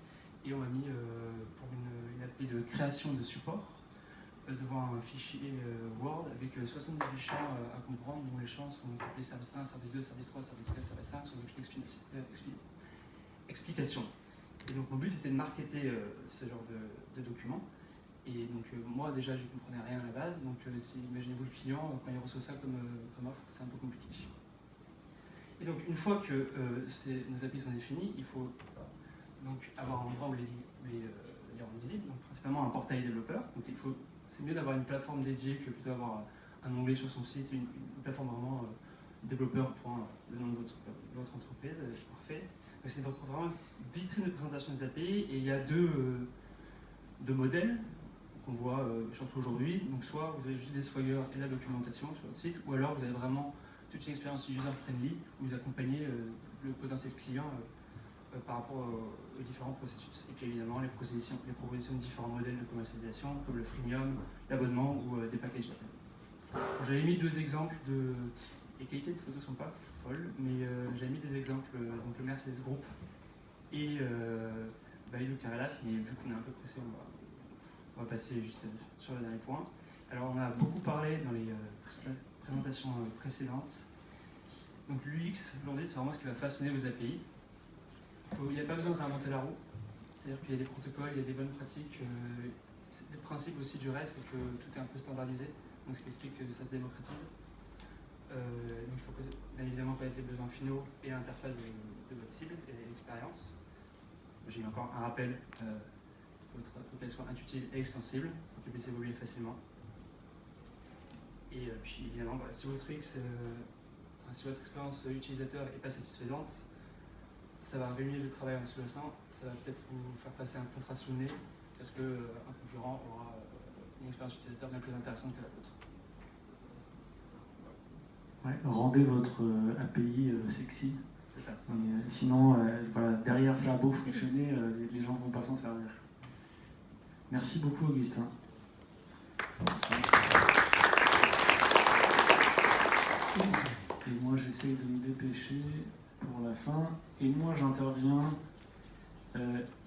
et on m'a mis pour une API de création de support, devant un fichier Word avec 78 champs à comprendre, dont les champs sont appelés service 1, service 2, service 3, service 4, service 5, sans aucune explication. Et donc mon but était de marketer ce genre de document. Et donc moi déjà je ne comprenais rien à la base, donc imaginez-vous le client, quand il reçoit ça comme offre, c'est un peu compliqué. Et donc une fois que nos API sont définis, il faut donc avoir un endroit où les rendre visibles, donc principalement un portail développeur. Donc c'est mieux d'avoir une plateforme dédiée que plutôt avoir un onglet sur son site, une plateforme vraiment développeur pour le nom de votre entreprise, parfait. Donc c'est vraiment une vitrine de présentation des API, et il y a deux modèles qu'on voit surtout aujourd'hui. Donc soit vous avez juste des Swagger et la documentation sur votre site, ou alors vous avez vraiment toute une expérience user-friendly où vous accompagnez le potentiel client par rapport aux différents processus. Et puis évidemment les propositions de différents modèles de commercialisation comme le freemium, l'abonnement ou des packages d'appel. J'avais mis 2 exemples les qualités de photos ne sont pas folles, mais j'avais mis 2 exemples, donc le Mercedes Group et Bailou Carelaf, mais vu qu'on est un peu pressé, on va passer juste sur le dernier point. Alors on a beaucoup parlé dans les présentations précédentes. Donc l'UX, aujourd'hui, c'est vraiment ce qui va façonner vos API. Il n'y a pas besoin de réinventer la roue, c'est-à-dire qu'il y a des protocoles, il y a des bonnes pratiques. Le principe aussi du REST, c'est que tout est un peu standardisé, donc ce qui explique que ça se démocratise. Donc il faut bien évidemment connaître les besoins finaux et l'interface de votre cible et l'expérience. J'ai mis encore un rappel, il faut qu'elle soit intuitive et extensible, il faut qu'elle puisse évoluer facilement. Et puis évidemment, si votre expérience utilisateur n'est pas satisfaisante, ça va réunir le travail en sous-jacent, ça va peut-être vous faire passer un contrat sous le nez, parce qu'un concurrent aura une expérience utilisateur bien plus intéressante que la vôtre. Ouais, rendez votre API sexy. C'est ça. Sinon, voilà, derrière ça a beau fonctionner, les gens ne vont pas s'en servir. Merci beaucoup, Augustin. Et moi, j'essaie de me dépêcher pour la fin. Et moi, j'interviens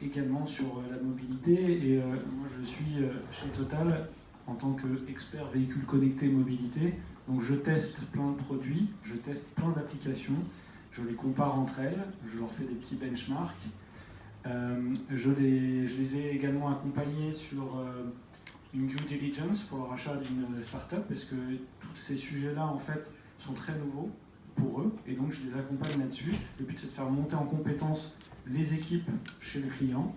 également sur la mobilité. Et moi, je suis chez Total en tant qu'expert véhicule connecté mobilité. Donc, je teste plein de produits, je teste plein d'applications, je les compare entre elles, je leur fais des petits benchmarks. Je les ai également accompagnés sur une due diligence pour le rachat d'une start-up, parce que tous ces sujets-là, en fait, sont très nouveaux pour eux, et donc je les accompagne là-dessus. Le but, c'est de faire monter en compétence les équipes chez le client,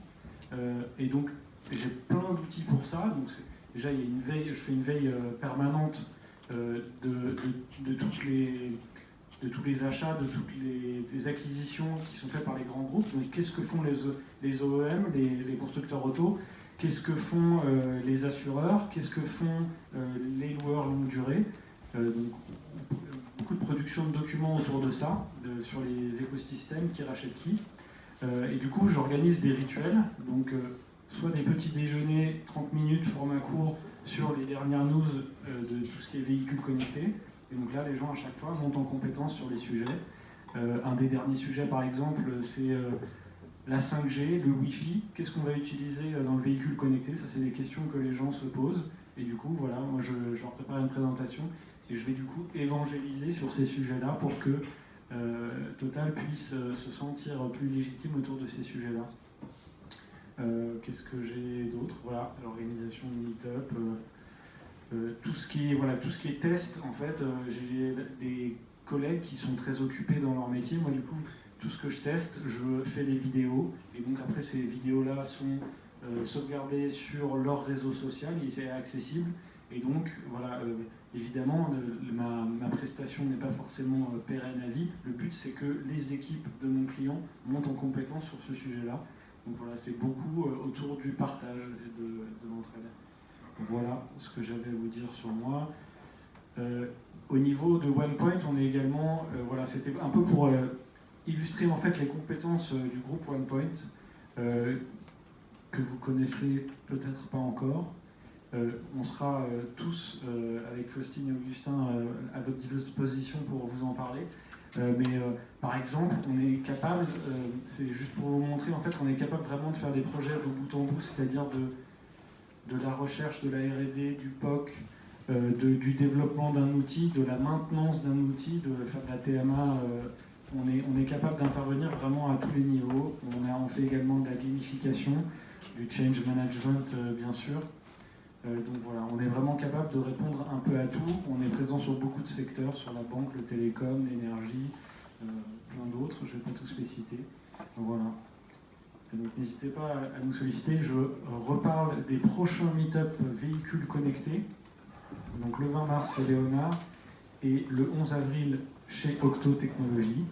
et donc j'ai plein d'outils pour ça. Donc déjà, il y a une veille, je fais une veille permanente de tous les achats, de toutes les acquisitions qui sont faites par les grands groupes. Donc qu'est-ce que font les OEM, les constructeurs auto, qu'est-ce que font les assureurs, qu'est-ce que font les loueurs longue durée. Donc, beaucoup de production de documents autour de ça, sur les écosystèmes, qui rachètent qui. Et du coup, j'organise des rituels, donc soit des petits déjeuners, 30 minutes, format court, sur les dernières news de tout ce qui est véhicules connectés. Et donc là, les gens, à chaque fois, montent en compétence sur les sujets. Un des derniers sujets, par exemple, c'est la 5G, le Wi-Fi. Qu'est-ce qu'on va utiliser dans le véhicule connecté? Ça, c'est des questions que les gens se posent. Et du coup, voilà, moi, je leur prépare une présentation et je vais du coup évangéliser sur ces sujets-là pour que Total puisse se sentir plus légitime autour de ces sujets-là. Qu'est-ce que j'ai d'autre? Voilà, l'organisation de meet-up, tout ce qui est test, en fait, j'ai des collègues qui sont très occupés dans leur métier. Moi, du coup, tout ce que je teste, je fais des vidéos, et donc après, ces vidéos-là sont sauvegardées sur leur réseau social, et c'est accessible. Et donc, voilà, évidemment, ma prestation n'est pas forcément pérenne à vie. Le but, c'est que les équipes de mon client montent en compétence sur ce sujet-là. Donc voilà, c'est beaucoup autour du partage et de l'entraide. Voilà ce que j'avais à vous dire sur moi. Au niveau de OnePoint, on est également, voilà, c'était un peu pour illustrer en fait les compétences du groupe OnePoint, que vous connaissez peut-être pas encore. On sera tous, avec Faustine et Augustin, à votre disposition pour vous en parler. Par exemple, on est capable, c'est juste pour vous montrer en fait qu'on est capable vraiment de faire des projets de bout en bout, c'est-à-dire de la recherche, de la R&D, du POC, du développement d'un outil, de la maintenance d'un outil, de faire de la TMA. On est capable d'intervenir vraiment à tous les niveaux. On fait également de la gamification, du change management bien sûr. Donc voilà, on est vraiment capable de répondre un peu à tout. On est présent sur beaucoup de secteurs, sur la banque, le télécom, l'énergie, plein d'autres, je ne vais pas tous les citer. Donc voilà. Et donc n'hésitez pas à nous solliciter. Je reparle des prochains meet-up véhicules connectés. Donc le 20 mars chez Léonard et le 11 avril chez Octo Technologies.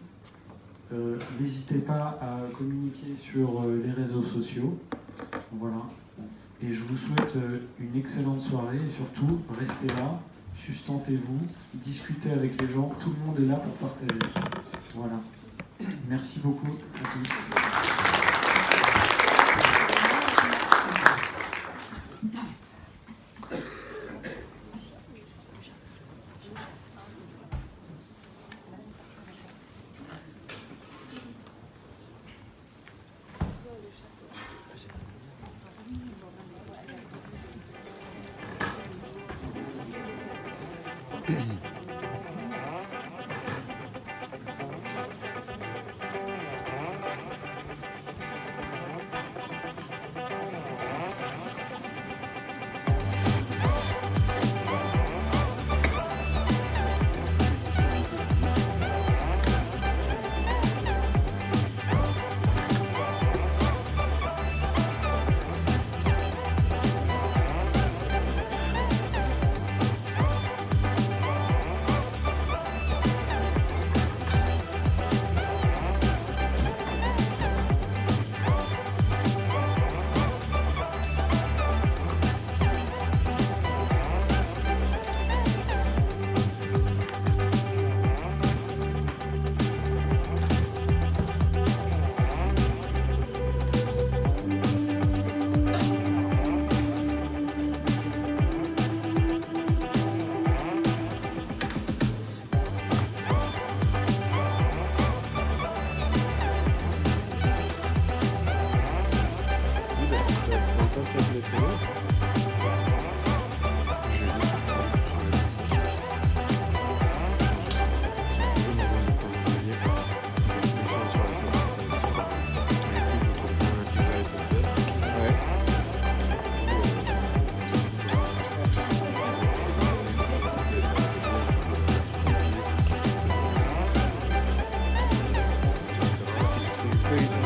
N'hésitez pas à communiquer sur les réseaux sociaux. Voilà. Et je vous souhaite une excellente soirée et surtout, restez là, sustentez-vous, discutez avec les gens, tout le monde est là pour partager. Voilà. Merci beaucoup à tous. Oui.